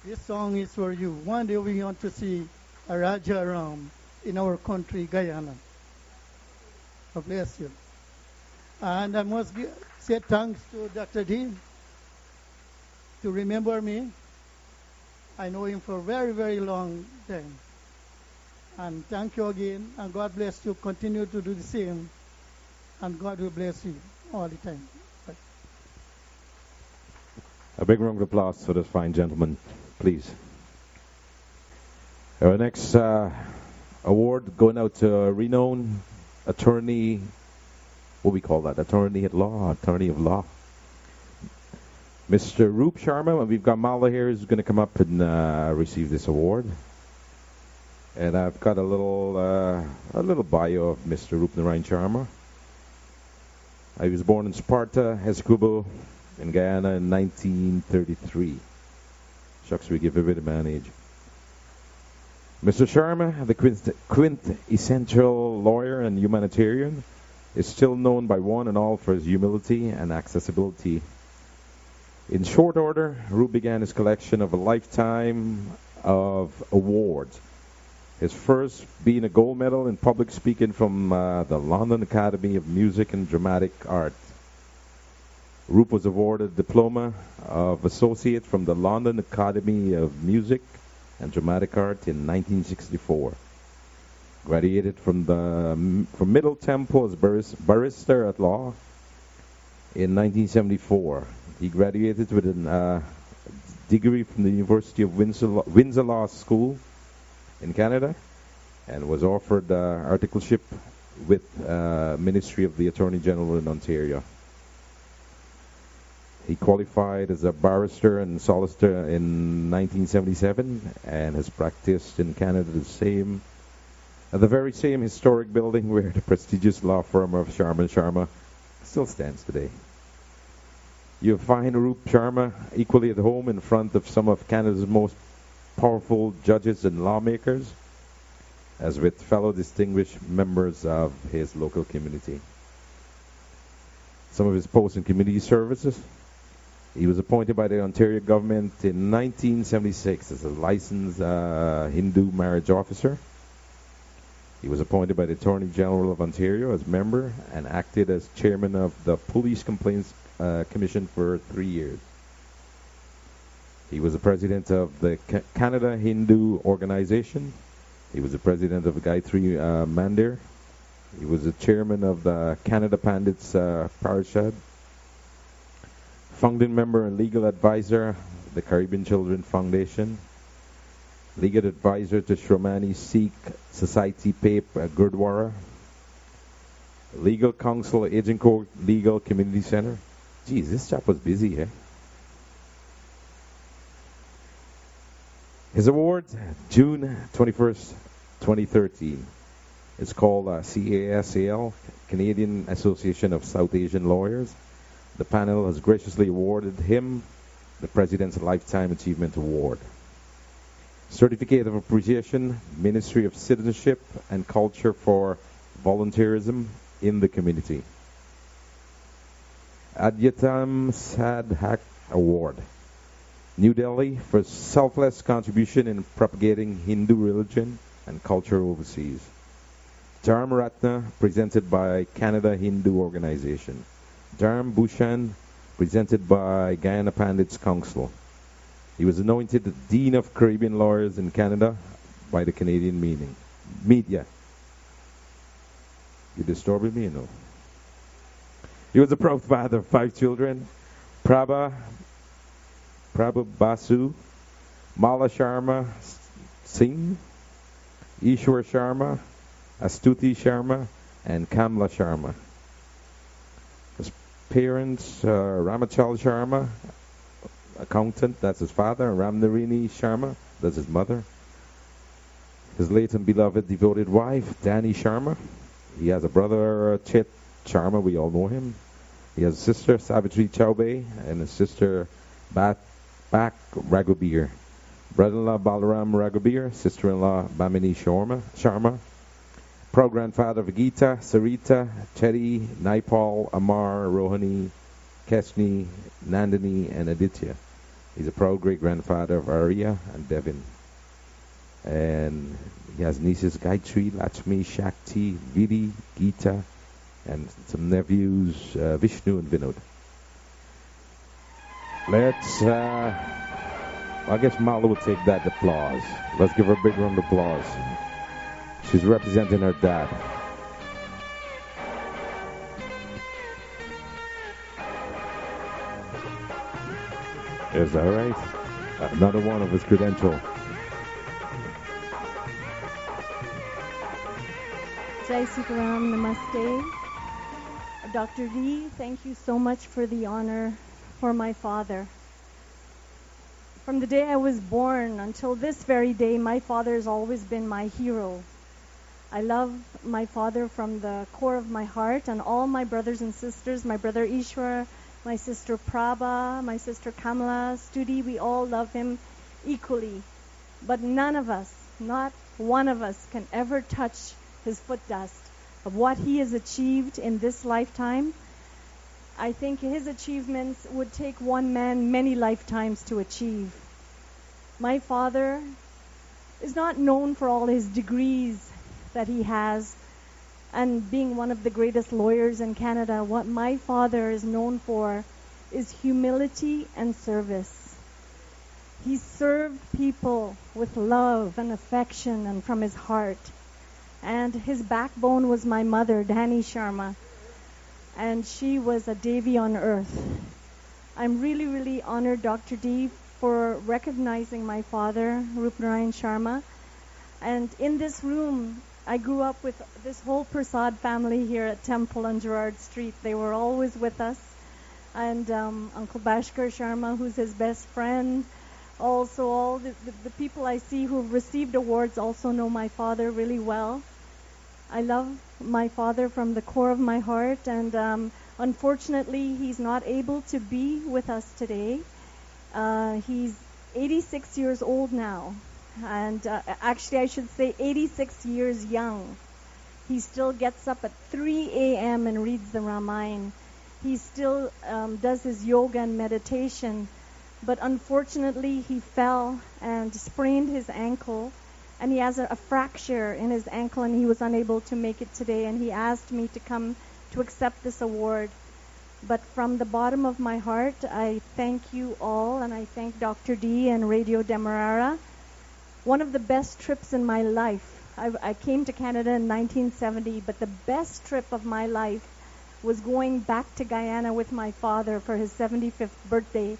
This song is for you. One day we want to see a Raja Ram in our country, Guyana. God bless you. And I must say thanks to Dr. D to remember me. I know him for a very, very long time. And thank you again, and God bless you. Continue to do the same, and God will bless you all the time. A big round of applause for this fine gentleman, please. Our next award going out to a renowned attorney, what we call that, attorney at law, attorney of law. Mr. Roop Sharma, and we've got Mala here, who's going to come up and receive this award. And I've got a little bio of Mr. Roop Narayan Sharma. He was born in Sparta, Escobar, in Guyana in 1933. Shucks, we give a bit of man age. Mr. Sharma, the quintessential lawyer and humanitarian, is still known by one and all for his humility and accessibility. In short order, Roop began his collection of a lifetime of awards. His first being a gold medal in public speaking from the London Academy of Music and Dramatic Art. Roop was awarded a Diploma of Associate from the London Academy of Music and Dramatic Art in 1964. Graduated from Middle Temple as barrister at law in 1974. He graduated with a degree from the University of Windsor Law School in Canada and was offered articleship with Ministry of the Attorney General in Ontario. He qualified as a barrister and solicitor in 1977 and has practiced in Canada at the very same historic building where the prestigious law firm of Sharma & Sharma still stands today. You'll find Roop Sharma equally at home in front of some of Canada's most powerful judges and lawmakers, as with fellow distinguished members of his local community. Some of his posts in community services. He was appointed by the Ontario government in 1976 as a licensed Hindu marriage officer. He was appointed by the Attorney General of Ontario as member and acted as chairman of the Police Complaints Commission for 3 years. He was the president of the Canada Hindu Organization. He was the president of Gayatri Mandir. He was the chairman of the Canada Pandits Parishad. Founding member and legal advisor of the Caribbean Children Foundation. Legal advisor to Shramani Sikh Society Pape Gurdwara. Legal counsel at Agincourt Legal Community Center. Geez, this chap was busy, eh? His award, June 21st, 2013. It's called CASAL, Canadian Association of South Asian Lawyers. The panel has graciously awarded him the President's Lifetime Achievement Award. Certificate of Appreciation, Ministry of Citizenship and Culture for Volunteerism in the Community. Adyatam Sadhak Award. New Delhi for selfless contribution in propagating Hindu religion and culture overseas. Dharma Ratna presented by Canada Hindu Organization. Dharm Bhushan presented by Guyana Pandits Council. He was anointed the Dean of Caribbean Lawyers in Canada by the Canadian media. You disturbing me, no? He was a proud father of 5 children. Prabha Basu, Mala Sharma Singh, Ishwar Sharma, Astuti Sharma, and Kamla Sharma. His parents, Ramachal Sharma, accountant, that's his father, and Ramnarini Sharma, that's his mother. His late and beloved devoted wife, Dani Sharma. He has a brother, Chet Sharma, we all know him. He has a sister, Savitri Chaubey, and a sister, Bak Raghubir. Brother-in-law Balaram Raghubir, sister-in-law Bamini Sharma, proud-grandfather Vigita, Sarita, Chetty, Naipal, Amar, Rohini, Keshni, Nandini, and Aditya. He's a proud great-grandfather of Arya and Devin. And he has nieces Gayatri, Lakshmi, Shakti, Vidi, Gita, and some nephews Vishnu and Vinod. Let's, I guess Mala would take that applause. Let's give her a big round of applause. She's representing her dad. Is that right? Another one of his credential. Jai Sitaram, Namaste. Dr. D, thank you so much for the honor for my father. From the day I was born until this very day, my father has always been my hero. I love my father from the core of my heart, and all my brothers and sisters, my brother Ishwar, my sister Prabha, my sister Kamala, Studi, we all love him equally. But none of us, not one of us, can ever touch his foot dust of what he has achieved in this lifetime. I think his achievements would take one man many lifetimes to achieve. My father is not known for all his degrees that he has and being one of the greatest lawyers in Canada. What my father is known for is humility and service. He served people with love and affection and from his heart. And his backbone was my mother, Dani Sharma. And she was a Devi on earth. I'm really, really honored, Dr. D, for recognizing my father, Rupnarayan Sharma. And in this room, I grew up with this whole Prasad family here at Temple on Gerrard Street. They were always with us. And Uncle Bhaskar Sharma, who's his best friend. Also, all the people I see who have received awards also know my father really well. I love my father from the core of my heart, and unfortunately, he's not able to be with us today. He's 86 years old now, and actually, I should say 86 years young. He still gets up at 3 a.m. and reads the Ramayana. He still does his yoga and meditation. But unfortunately, he fell and sprained his ankle, and he has a fracture in his ankle, and he was unable to make it today, and he asked me to come to accept this award. But from the bottom of my heart, I thank you all, and I thank Dr. D and Radio Demerara. One of the best trips in my life. I came to Canada in 1970, but the best trip of my life was going back to Guyana with my father for his 75th birthday.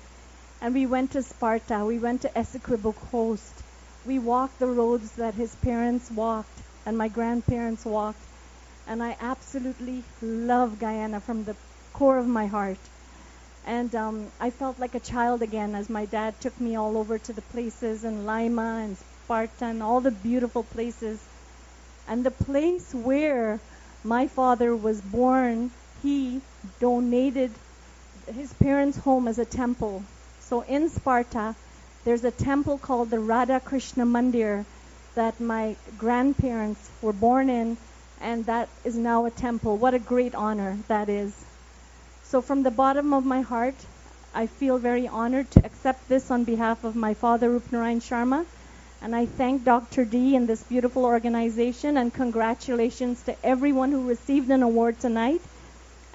And we went to Sparta, we went to Essequibo Coast. We walked the roads that his parents walked and my grandparents walked. And I absolutely love Guyana from the core of my heart. And I felt like a child again as my dad took me all over to the places in Lima and Sparta and all the beautiful places. And the place where my father was born, he donated his parents' home as a temple. So in Sparta, there's a temple called the Radha Krishna Mandir that my grandparents were born in, and that is now a temple. What a great honor that is. So from the bottom of my heart, I feel very honored to accept this on behalf of my father, Rupnarayan Sharma. And I thank Dr. D and this beautiful organization, and congratulations to everyone who received an award tonight.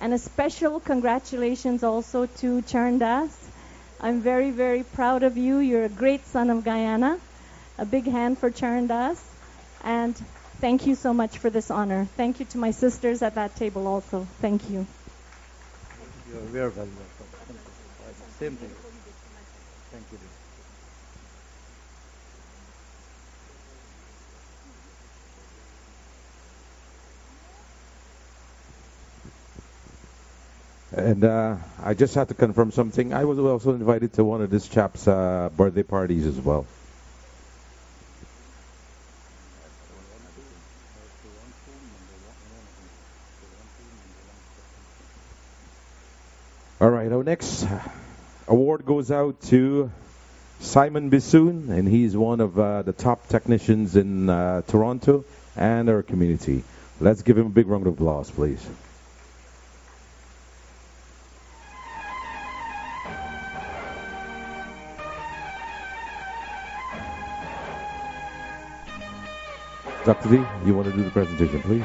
And a special congratulations also to Charan Das. I'm very, very proud of you. You're a great son of Guyana. A big hand for Charan Das. And thank you so much for this honor. Thank you to my sisters at that table also. Thank you. You're very welcome. Same thing. Thank you. And I just had to confirm something. I was also invited to one of this chap's birthday parties as well. All right, our next award goes out to Simon Bissoon, and he's one of the top technicians in Toronto and our community. Let's give him a big round of applause, please. Dr. D, you want to do the presentation, please?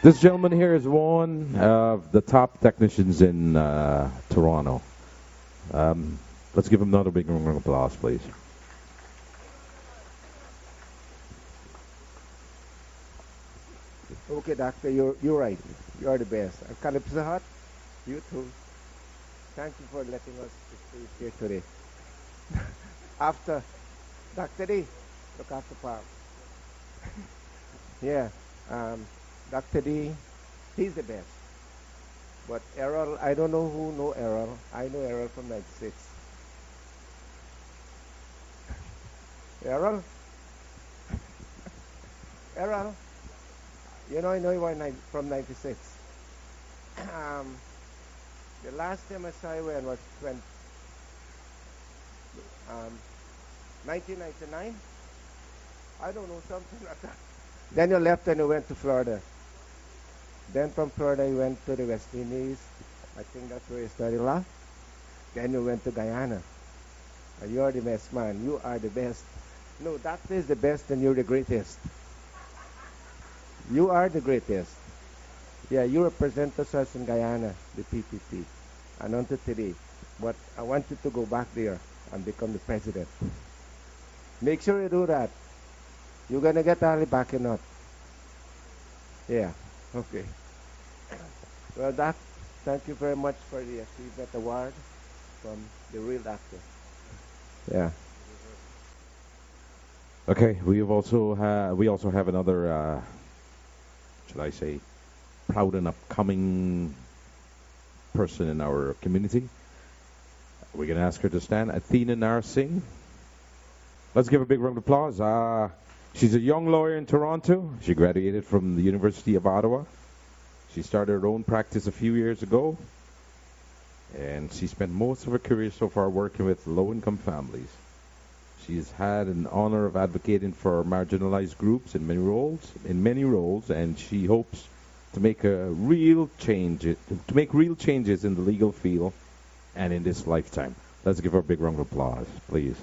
This gentleman here is one of the top technicians in Toronto. Let's give him another big round of applause, please. Okay, doctor, you're right. You are the best. And Kalipsahat, you too. Thank you for letting us stay here today. After Dr. D, look after Pop. Yeah, Dr. D, he's the best. But Errol, I don't know who know Errol. I know Errol from 96. Errol? Errol? You know, I know you were from 96. The last time I saw you when was 1999? I don't know, something like that. Then you left and you went to Florida. Then from Florida you went to the West Indies. I think that's where you studied law. Then you went to Guyana. And you are the best man. You are the best. No, that is the best and you're the greatest. You are the greatest. Yeah, you represent us in Guyana, the PPP, and until today. But I want you to go back there and become the president. Make sure you do that. You're going to get Ali back or not. Yeah, okay. Well, Doc, thank you very much for the Achievement Award from the real doctor. Yeah. Okay, we also have another, should I say, proud and upcoming person in our community. We're going to ask her to stand. Athena Narsingh. Let's give a big round of applause. She's a young lawyer in Toronto. She graduated from the University of Ottawa. She started her own practice a few years ago. And she spent most of her career so far working with low-income families. She has had an honor of advocating for marginalized groups in many roles, and she hopes to make real changes in the legal field and in this lifetime. Let's give her a big round of applause, please.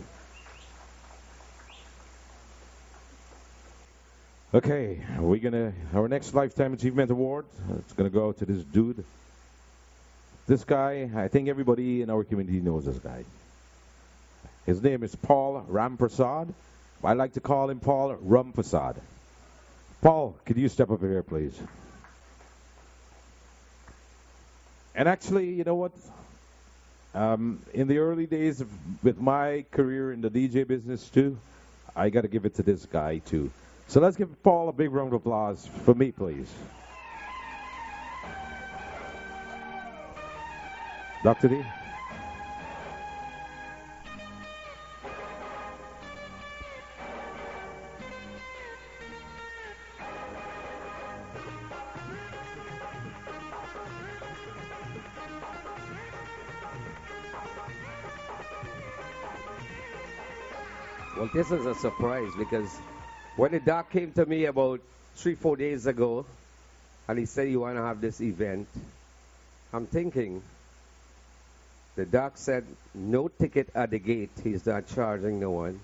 Okay, our next Lifetime Achievement Award, it's gonna go to this dude. This guy, I think everybody in our community knows this guy. His name is Paul Ramprasad. I like to call him Paul Rumpasad. Paul, could you step up here, please? And actually, you know what? In the early days with my career in the DJ business too, I got to give it to this guy too. So let's give Paul a big round of applause for me, please. Dr. D. Well, this is a surprise because when the doc came to me about 3-4 days ago and he said you want to have this event, I'm thinking, the doc said no ticket at the gate. He's not charging no one.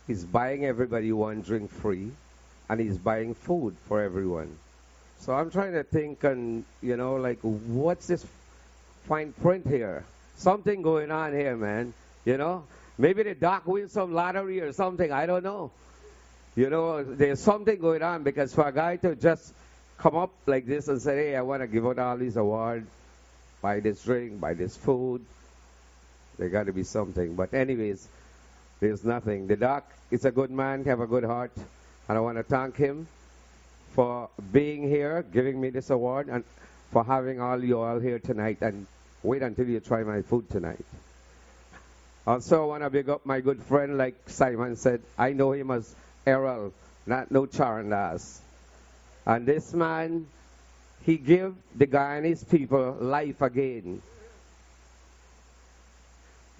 He's buying everybody one drink free and he's buying food for everyone. So I'm trying to think and, like, what's this fine print here? Something going on here, man. Maybe the doc wins some lottery or something. I don't know. There's something going on because for a guy to just come up like this and say, hey, I want to give out all these awards, buy this drink, buy this food, there got to be something. But anyways, there's nothing. The doc is a good man, have a good heart, and I want to thank him for being here, giving me this award, and for having all you all here tonight. And wait until you try my food tonight. Also, I want to big up my good friend, like Simon said. I know him as Errol, not no Charandas. And this man, he give the Guyanese people life again.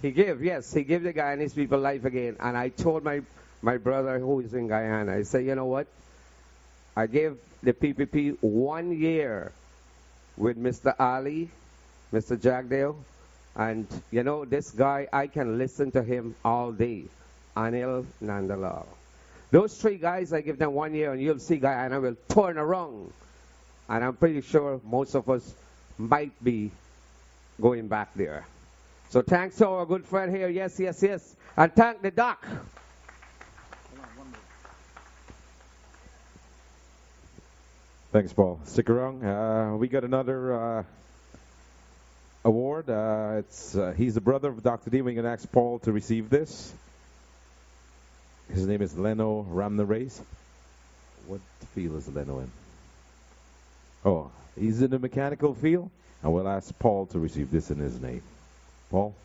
He give the Guyanese people life again. And I told my brother who is in Guyana, I said, you know what? I gave the PPP 1 year with Mr. Ali, Mr. Jagdale, and you know, this guy, I can listen to him all day. Anil Nandalal. Those three guys, I give them 1 year, and you'll see Guyana will turn around. And I'm pretty sure most of us might be going back there. So thanks to our good friend here, yes. And thank the doc. Thanks, Paul. Stick around. We got another award. He's the brother of Dr. D. We're going to ask Paul to receive this. His name is Leno Ramnareis. What field is Leno in? Oh, he's in the mechanical field. And we'll ask Paul to receive this in his name. Paul?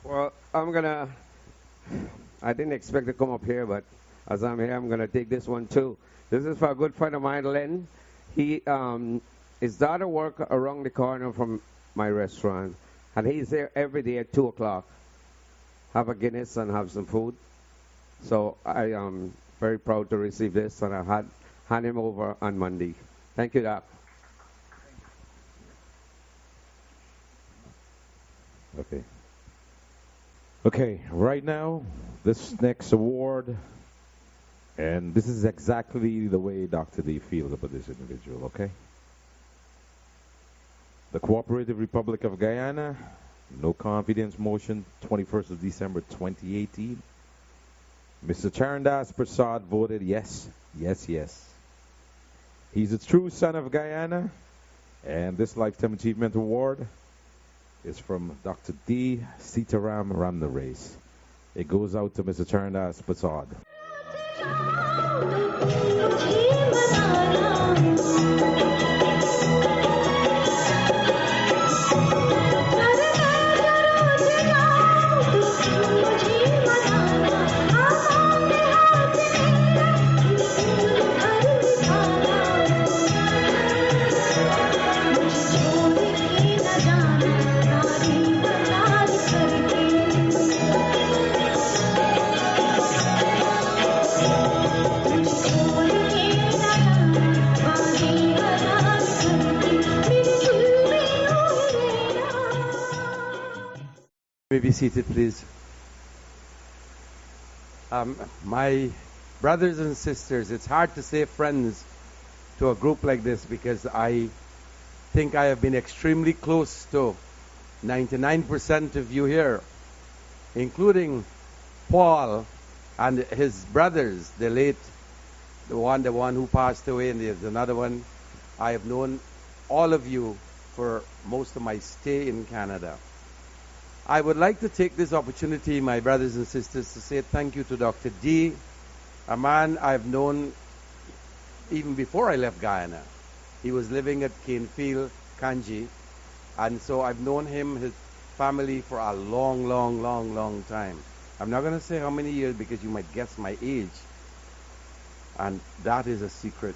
Well, I didn't expect to come up here, but as I'm here, I'm going to take this one too. This is for a good friend of mine, Len. His daughter works around the corner from my restaurant, and he's there every day at 2 o'clock. Have a Guinness and have some food. So I am very proud to receive this, and I hand him over on Monday. Thank you, Doc. Okay, right now, this next award, and this is exactly the way Dr. D feels about this individual, okay? The Cooperative Republic of Guyana, no confidence motion, 21st of December 2018. Mr. Charandas Prasad voted yes. He's a true son of Guyana, and this Lifetime Achievement Award is from Dr. D. Sitaram Ramnareis. It goes out to Mr. Charandas Prasad. May be seated, please. My brothers and sisters, it's hard to say friends to a group like this because I think I have been extremely close to 99% of you here, including Paul and his brothers, the one who passed away, and there's another one. I have known all of you for most of my stay in Canada. I would like to take this opportunity, my brothers and sisters, to say thank you to Dr. D, a man I've known even before I left Guyana. He was living at Canefield, Kanji, and so I've known him, his family, for a long time. I'm not going to say how many years because you might guess my age, and that is a secret.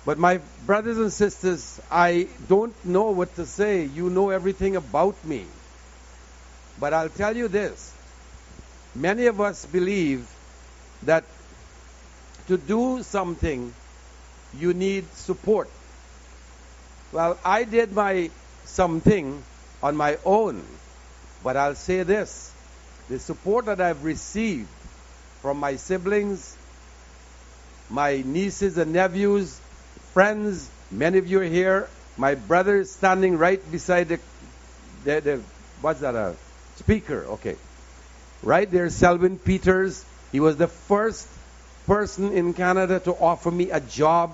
But my brothers and sisters, I don't know what to say. You know everything about me. But I'll tell you this. Many of us believe that to do something, you need support. Well, I did my something on my own. But I'll say this. The support that I've received from my siblings, my nieces and nephews, friends, many of you are here. My brother is standing right beside the what's that, speaker, okay. Right there, Selwyn Peters. He was the first person in Canada to offer me a job.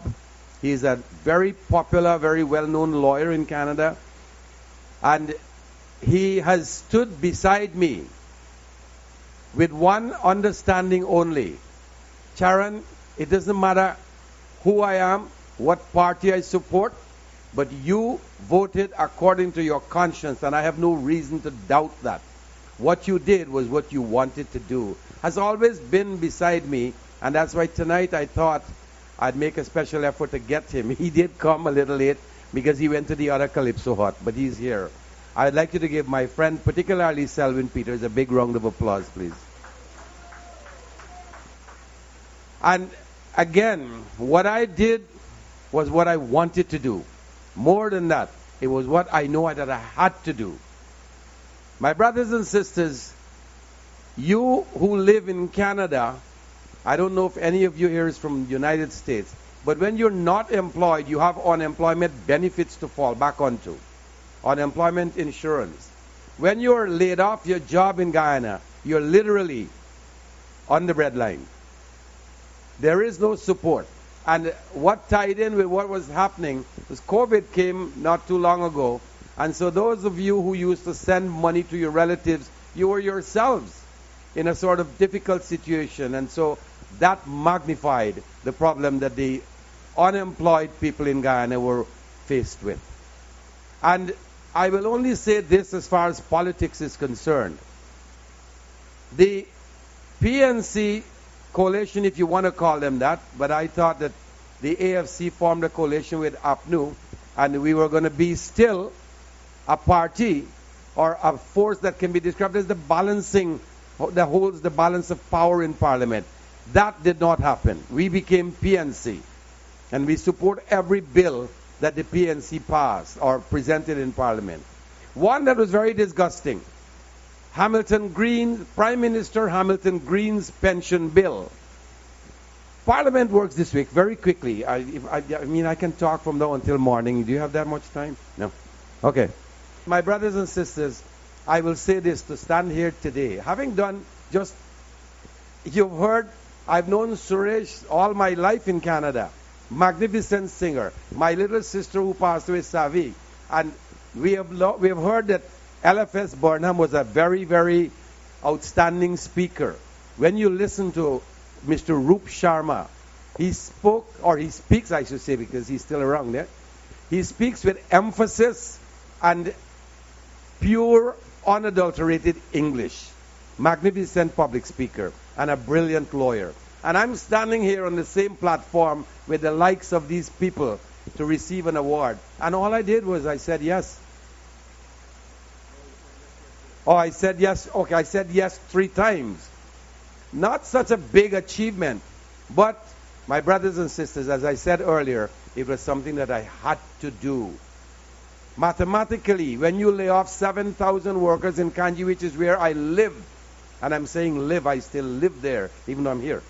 He's a very popular, very well-known lawyer in Canada. And he has stood beside me with one understanding only. Charan, it doesn't matter who I am, what party I support. But you voted according to your conscience, and I have no reason to doubt that. What you did was what you wanted to do. Has always been beside me, and that's why tonight I thought I'd make a special effort to get him. He did come a little late because he went to the other Calypso Hut, but he's here. I'd like you to give my friend, particularly Selwyn Peters, a big round of applause, please. And again, what I did was what I wanted to do. More than that, it was what I know that I had to do. My brothers and sisters, you who live in Canada, I don't know if any of you here is from the United States, but when you're not employed, you have unemployment benefits to fall back onto. Unemployment insurance. When you're laid off your job in Guyana, you're literally on the breadline. There is no support. And what tied in with what was happening was COVID came not too long ago. And so those of you who used to send money to your relatives, you were yourselves in a sort of difficult situation. And so that magnified the problem that the unemployed people in Guyana were faced with. And I will only say this as far as politics is concerned. The PNC coalition, if you want to call them that, but I thought that the AFC formed a coalition with APNU, and we were going to be still a party or a force that can be described as the balancing, that holds the balance of power in Parliament. That did not happen. We became PNC, and we support every bill that the PNC passed or presented in Parliament. One that was very disgusting, Hamilton Green, Prime Minister Hamilton Green's pension bill. Parliament works this week very quickly. I mean, I can talk from now until morning. Do you have that much time? No. Okay. My brothers and sisters, I will say this to stand here today. Having done just, you've heard, I've known Suresh all my life in Canada. Magnificent singer. My little sister who passed away, Savi. And we have heard that LFS Burnham was a very, very outstanding speaker. When you listen to Mr. Roop Sharma, he spoke, or he speaks, I should say, because he's still around there. He speaks with emphasis and pure, unadulterated English. Magnificent public speaker and a brilliant lawyer. And I'm standing here on the same platform with the likes of these people to receive an award. And all I did was I said yes. Oh, I said yes. Okay, I said yes 3 times. Not such a big achievement. But, my brothers and sisters, as I said earlier, it was something that I had to do. Mathematically, when you lay off 7,000 workers in Kanji, which is where I live, and I'm saying live, I still live there, even though I'm here.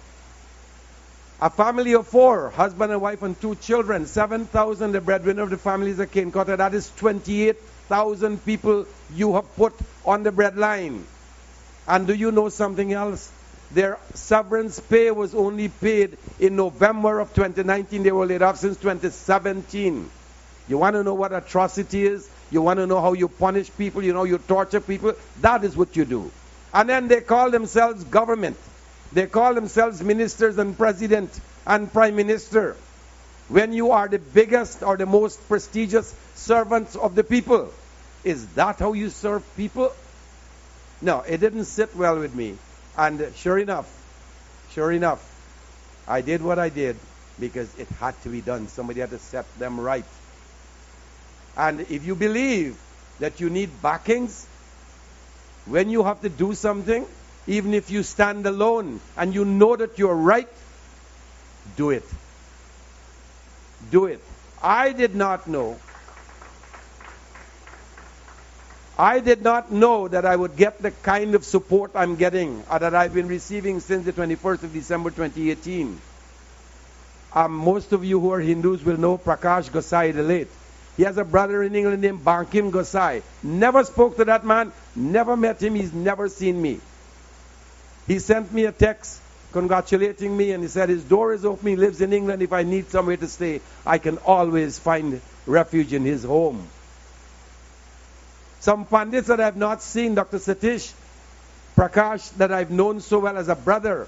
A family of 4, husband and wife and 2 children, 7,000, the breadwinner of the family is a Cane Cutter. That is 28,000 people you have put on the breadline. And do you know something else? Their severance pay was only paid in November of 2019. They were laid off since 2017. You want to know what atrocity is? You want to know how you punish people? You know, you torture people? That is what you do. And then they call themselves government. They call themselves ministers and president and prime minister. When you are the biggest or the most prestigious servants of the people. Is that how you serve people? No, it didn't sit well with me. And sure enough, I did what I did because it had to be done. Somebody had to set them right. And if you believe that you need backings, when you have to do something, even if you stand alone and you know that you're right, do it. Do it. I did not know that I would get the kind of support I'm getting, or that I've been receiving since the 21st of December 2018. Most of you who are Hindus will know Prakash Gosai the late. He has a brother in England named Bankim Gosai. Never spoke to that man, never met him, he's never seen me. He sent me a text congratulating me, and he said his door is open, he lives in England. If I need somewhere to stay, I can always find refuge in his home. Some pandits that I have not seen, Dr. Satish Prakash, that I've known so well as a brother.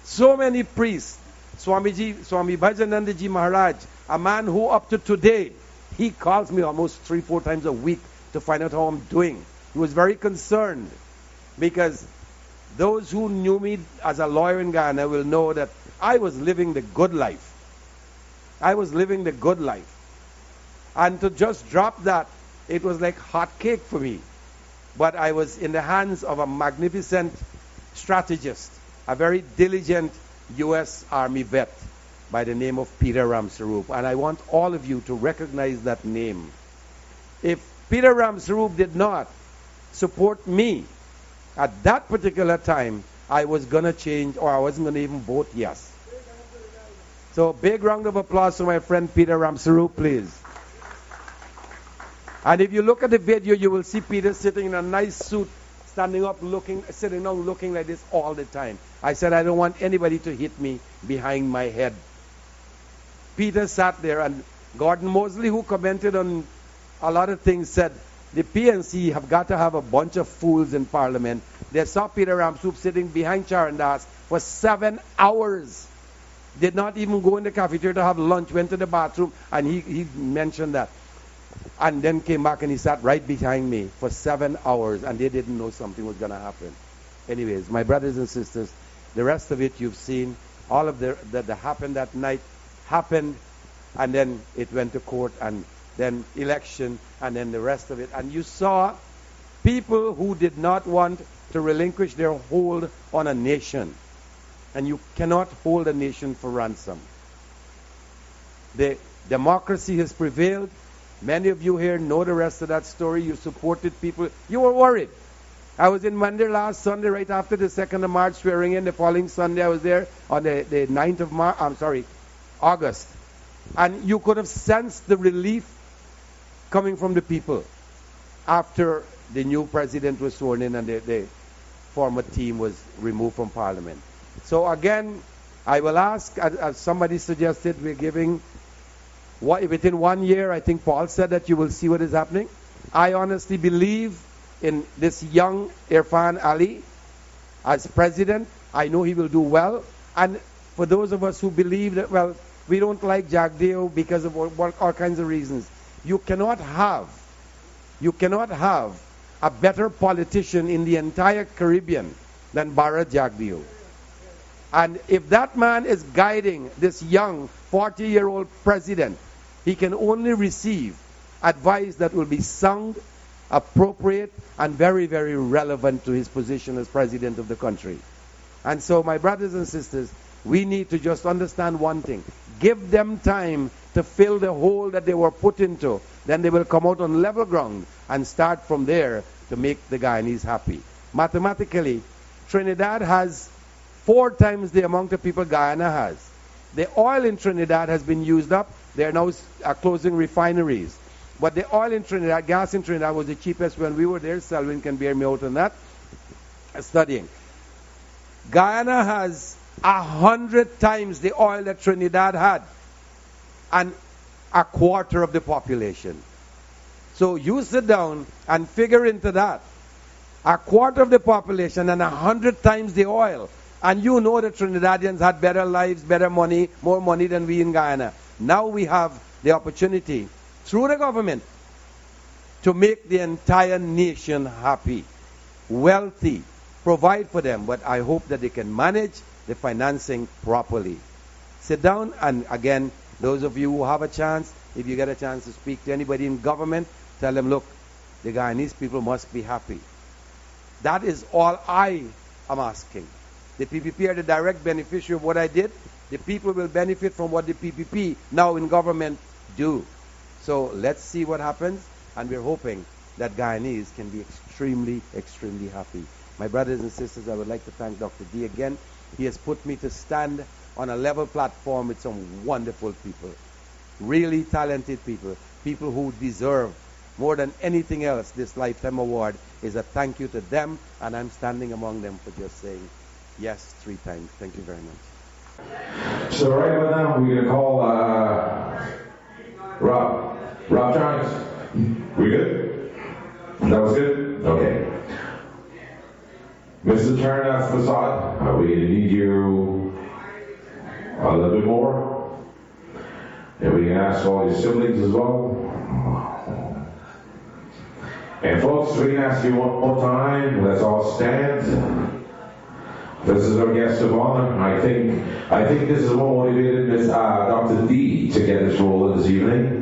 So many priests, Swami Bhajanandaji Maharaj, A man who up to today, he calls me almost 3-4 times a week to find out how I'm doing. He was very concerned because those who knew me as a lawyer in Ghana will know that I was living the good life. I was living the good life. And to just drop that, it was like hot cake for me. But I was in the hands of a magnificent strategist, a very diligent U.S. Army vet by the name of Peter Ramsaroop. And I want all of you to recognize that name. If Peter Ramsaroop did not support me at that particular time, I was going to change, or I wasn't going to even vote yes. So big round of applause to my friend Peter Ramsaroop, please. And if you look at the video, you will see Peter sitting in a nice suit, standing up, sitting down, looking like this all the time. I said, I don't want anybody to hit me behind my head. Peter sat there, and Gordon Mosley, who commented on a lot of things, said, the PNC have got to have a bunch of fools in Parliament. They saw Peter Ramsaroop sitting behind Charan Das for 7 hours. Did not even go in the cafeteria to have lunch, went to the bathroom, and he mentioned that. And then came back and he sat right behind me for 7 hours, and they didn't know something was going to happen. Anyways, my brothers and sisters, the rest of it you've seen. All of that happened that night happened, and then it went to court, and then election, and then the rest of it. And you saw people who did not want to relinquish their hold on a nation. And you cannot hold a nation for ransom. The democracy has prevailed. Many of you here know the rest of that story. You supported people. You were worried. I was in Monday last Sunday, right after the 2nd of March swearing in. The following Sunday, I was there on the 9th of August. And you could have sensed the relief coming from the people after the new president was sworn in and the former team was removed from Parliament. So again, I will ask, as somebody suggested, we're giving, within 1 year, I think Paul said that you will see what is happening. I honestly believe in this young Irfan Ali as president. I know he will do well. And for those of us who believe that, well, we don't like Jagdeo because of all kinds of reasons, you cannot have a better politician in the entire Caribbean than Bharat Jagdeo. And if that man is guiding this young 40-year-old president, he can only receive advice that will be sound, appropriate, and very, very relevant to his position as president of the country. And so, my brothers and sisters, we need to just understand one thing. Give them time to fill the hole that they were put into. Then they will come out on level ground and start from there to make the Guyanese happy. Mathematically, Trinidad has 4 times the amount of people Guyana has. The oil in Trinidad has been used up. They are now closing refineries. But the oil in Trinidad, gas in Trinidad was the cheapest when we were there. Selwyn can bear me out on that. Studying. Guyana has 100 times the oil that Trinidad had. And a quarter of the population. So you sit down and figure into that. A quarter of the population and 100 times the oil. And you know the Trinidadians had better lives, better money, more money than we in Guyana. Now we have the opportunity, through the government, to make the entire nation happy, wealthy, provide for them. But I hope that they can manage the financing properly. Sit down, and again, those of you who have a chance, if you get a chance to speak to anybody in government, tell them, look, the Guyanese people must be happy. That is all I am asking. The PPP are the direct beneficiary of what I did. The people will benefit from what the PPP now in government do. So let's see what happens, and we're hoping that Guyanese can be extremely, extremely happy. My brothers and sisters, I would like to thank Dr. D again. He has put me to stand on a level platform with some wonderful people, really talented people, people who deserve more than anything else. This Lifetime Award is a thank you to them, and I'm standing among them for just saying yes 3 times. Thank you very much. So right about now, we're going to call Rob Jones. We good? That was good? Okay. Mrs. Charnas Facade, we need you a little bit more. And we can ask ask all your siblings as well. And folks, we can ask you one more time. Let's all stand. This is our guest of honor. I think this is what motivated Miss Dr. D to get this role this evening.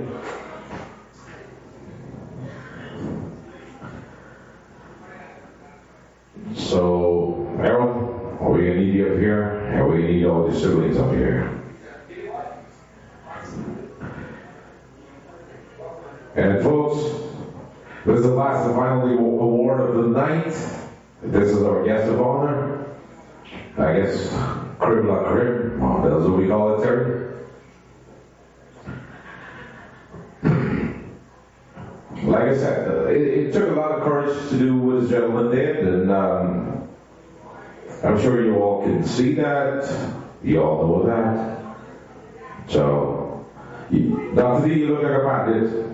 So, Errol, we're going to need you up here, and we're going to need all your siblings up here. And folks, this is the last and final award of the night. This is our guest of honor. I guess crib la crib. Oh, that's what we call it, Terry. Like I said, it took a lot of courage to do what this gentleman did, and I'm sure you all can see that. You all know that. So, Dr. D, you look like a bandit.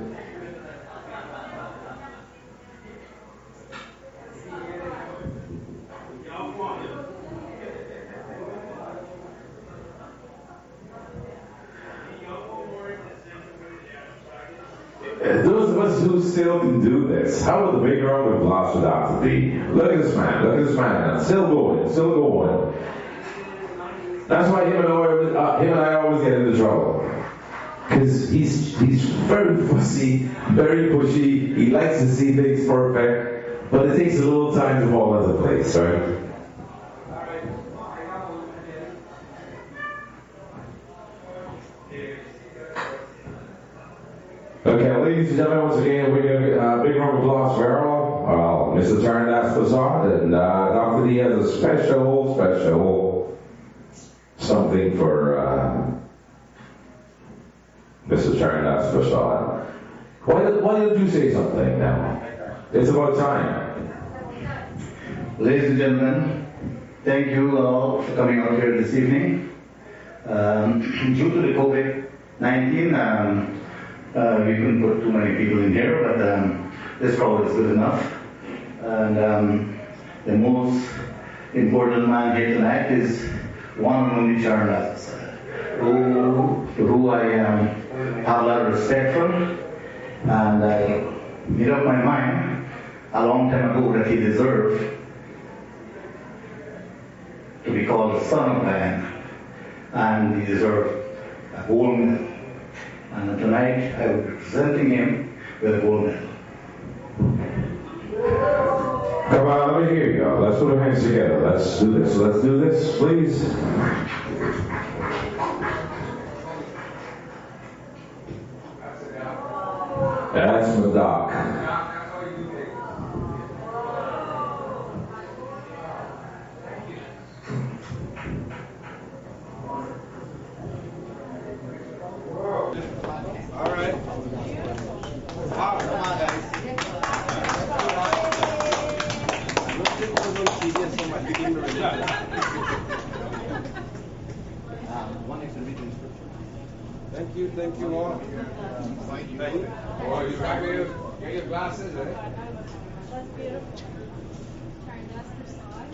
Those of us who still can do this, how about the big round of applause for Dr. D? Look at this man, still going. That's why him and I always get into trouble. Because he's very fussy, very pushy, he likes to see things perfect, but it takes a little time to fall into place, right? Okay, ladies and gentlemen, once again, we give a big round of applause for Errol. Well, Mr. Charndas Facade, and Dr. D has a special something for Mr. Charndas Facade. Why don't you say something now? It's about time. Ladies and gentlemen, thank you all for coming out here this evening. Due to the COVID-19, we couldn't put too many people in here, but this crowd is good enough. And the most important man here tonight is one and only Charndas, who I have a lot of respect for. And I made up my mind a long time ago that he deserved to be called the son of man, and he deserved a gold medal. And tonight I will be presenting him with a gold medal. Come on, let me hear you. Let's put our hands together. Let's do this, please. That's my doc. Thank you all. Oh, you got your glasses, eh? That's beautiful. Charndas Prasad,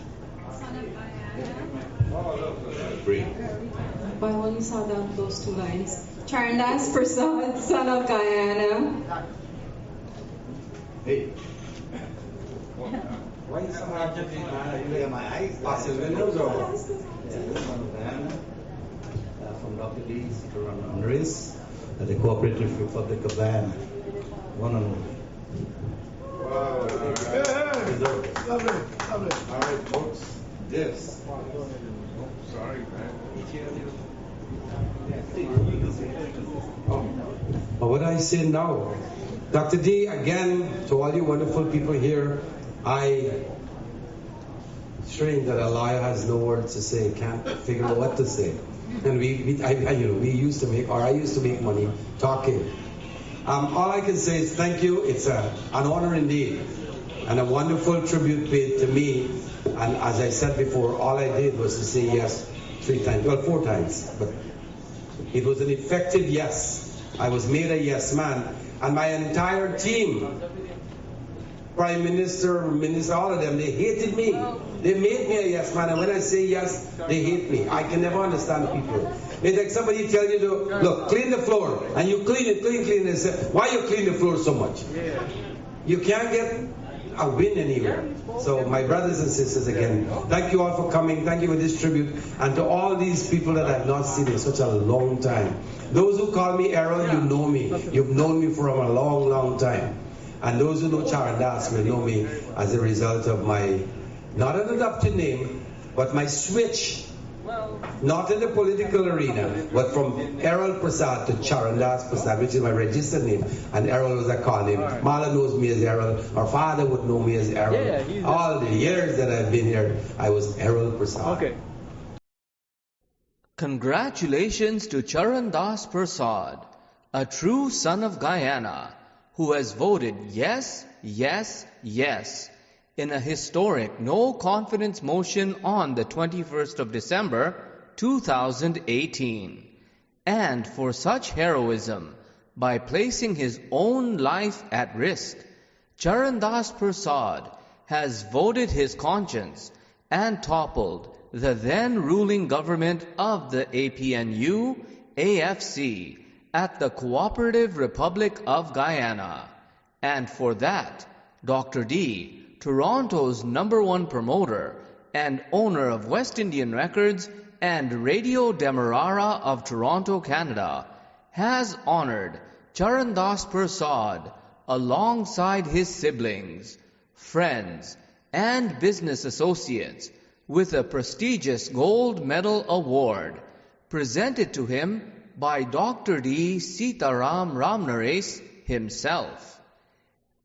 son of Guyana. But when you saw those two lines, Charndas Prasad, son of Guyana. Hey. Why is so hard to do my eyes? Passing windows or what? Son of Guyana. From Dr. D, Seeker Honoris, at the Cooperative Republic of Guyana. One and only. Wow. Yeah. Lovely. All right, folks. This. Sorry, man. But what I say now, Dr. D, again, to all you wonderful people here, strange that a liar has no words to say, can't figure out what to say. And we used to make, or I used to make money talking. All I can say is thank you. It's an honor indeed, and a wonderful tribute paid to me. And as I said before, all I did was to say yes 4 times, but it was an effective yes. I was made a yes man, and my entire team, Prime Minister, all of them, they hated me. They make me a yes man, and when I say yes, they hate me. I can never understand people. It's like somebody tell you to, look, clean the floor, and you clean it, clean, and say, why you clean the floor so much? You can't get a win anywhere. So my brothers and sisters, again, thank you all for coming. Thank you for this tribute. And to all these people that I've not seen in such a long time. Those who call me Errol, you know me. You've known me for a long, long time. And those who know Charan Das will know me as a result of my, not an adopted name, but my switch. Not in the political arena, but from Errol Prasad to Charan Das Prasad, which is my registered name, and Errol was a call name. Mala knows me as Errol. Our father would know me as Errol. All the years that I've been here, I was Errol Prasad. Okay. Congratulations to Charan Das Prasad, a true son of Guyana, who has voted yes, yes, yes in a historic no-confidence motion on the 21st of December, 2018. And for such heroism, by placing his own life at risk, Charan Das Prasad has voted his conscience and toppled the then ruling government of the APNU, AFC, at the Cooperative Republic of Guyana. And for that, Dr. D, Toronto's #1 promoter and owner of West Indian Records and Radio Demerara of Toronto, Canada, has honored Charan Das Prasad alongside his siblings, friends, and business associates with a prestigious Gold Medal Award presented to him by Dr. D. Sitaram Ramnares himself.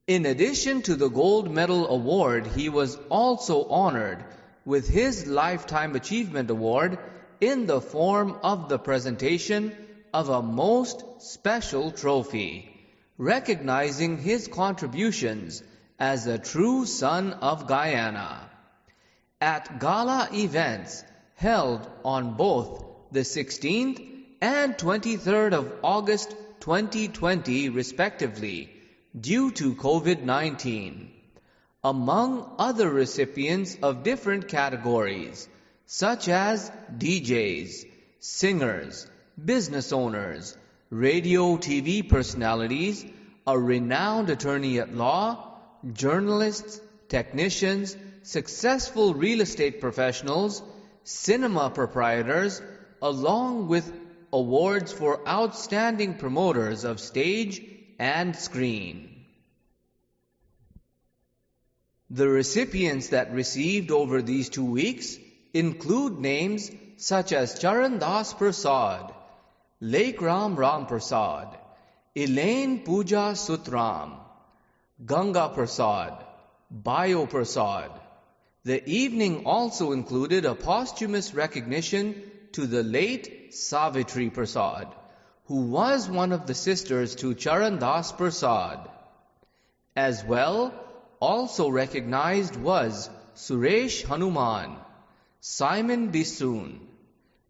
In addition to the Gold Medal Award, he was also honored with his Lifetime Achievement Award in the form of the presentation of a most special trophy, recognizing his contributions as a true son of Guyana. At GALA events held on both the 16th and 23rd of August 2020 respectively, due to COVID-19, among other recipients of different categories, such as DJs, singers, business owners, radio TV personalities, a renowned attorney at law, journalists, technicians, successful real estate professionals, cinema proprietors, along with awards for outstanding promoters of stage and screen. The recipients that received over these 2 weeks include names such as Charan Das Prasad, Lekram Ram Prasad, Elaine Pooja Sutram, Ganga Prasad, Bio Prasad. The evening also included a posthumous recognition to the late Savitri Prasad, who was one of the sisters to Charan Das Prasad. As well, also recognized was Suresh Hanuman, Simon Bisoon,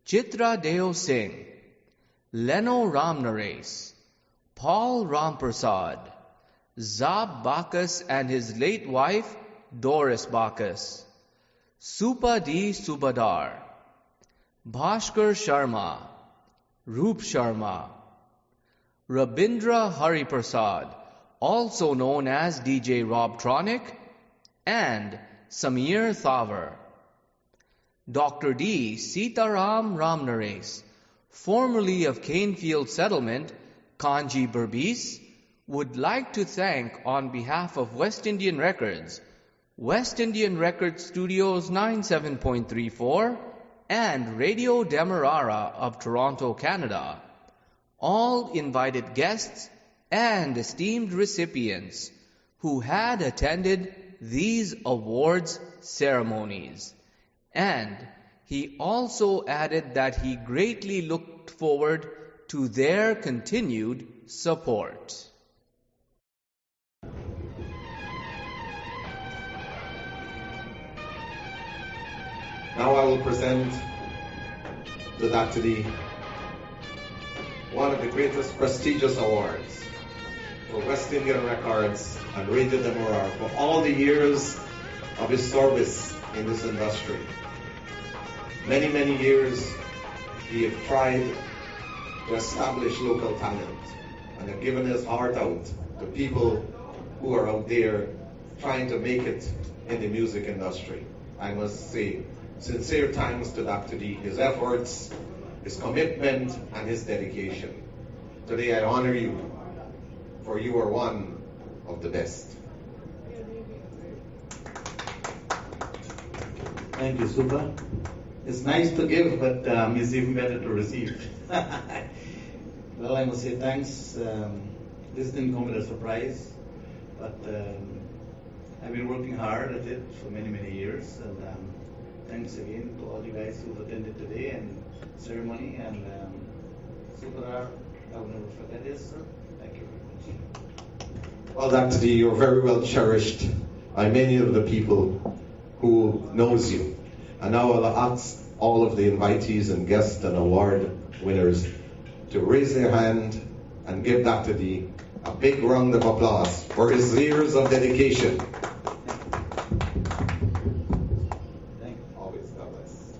Chitra Deo Singh, Leno Ramnares, Paul Ramprasad, Zab Bacchus and his late wife Doris Bacchus, Supa D. Subadar, Bhaskar Sharma, Roop Sharma, Rabindra Hariprasad, also known as DJ Robtronic, and Samir Thavar. Dr. D. Sitaram Ramnares, formerly of Canefield Settlement, Kanji Berbice, would like to thank on behalf of West Indian Records, West Indian Records Studios 97.34, and Radio Demerara of Toronto, Canada, all invited guests and esteemed recipients who had attended these awards ceremonies. And he also added that he greatly looked forward to their continued support. Now I will present to Dr. D one of the greatest prestigious awards for West Indian Records and Radio Demerara for all the years of his service in this industry. Many, many years he have tried to establish local talent and have given his heart out to people who are out there trying to make it in the music industry. I must say, sincere thanks to Dr. D, his efforts, his commitment, and his dedication. Today I honor you, for you are one of the best. Thank you, Super. It's nice to give, but it's even better to receive. Well, I must say thanks. This didn't come as a surprise, but I've been working hard at it for many, many years. And thanks again to all you guys who've attended today and ceremony. And Super, I will never forget this. Thank you very much. Well, Dr. D, you're very well cherished by many of the people who knows you. And now I'll ask all of the invitees and guests and award winners to raise their hand and give Dr. D a big round of applause for his years of dedication. Always, God bless.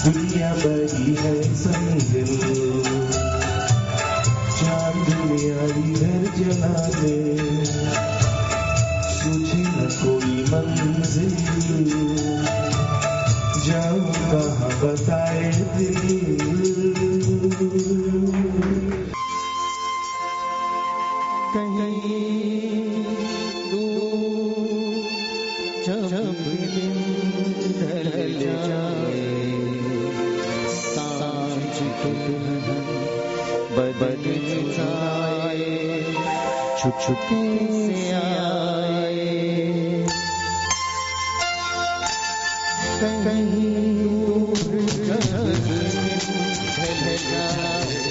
दुनिया बड़ी है संगिल, चांद में आई घर जला दे तुझे जाऊं कहाँ बताए दिल कहीं दूर जब दिन ढल जाए सांझ को बदल जाए चुपके से आए कहीं दूर जब दिन ढल जाए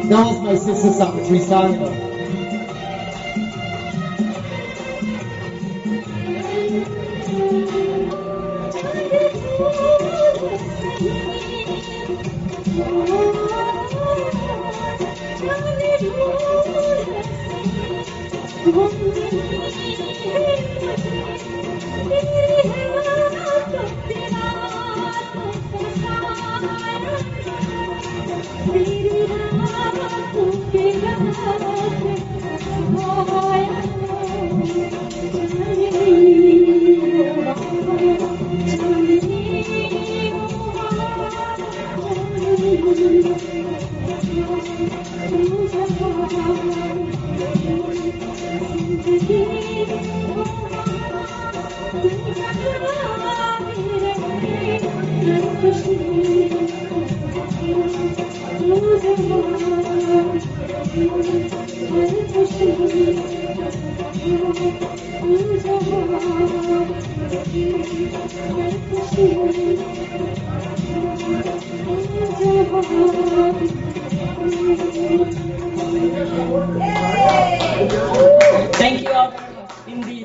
Now is my sister's song, which we sang. Thank you all in the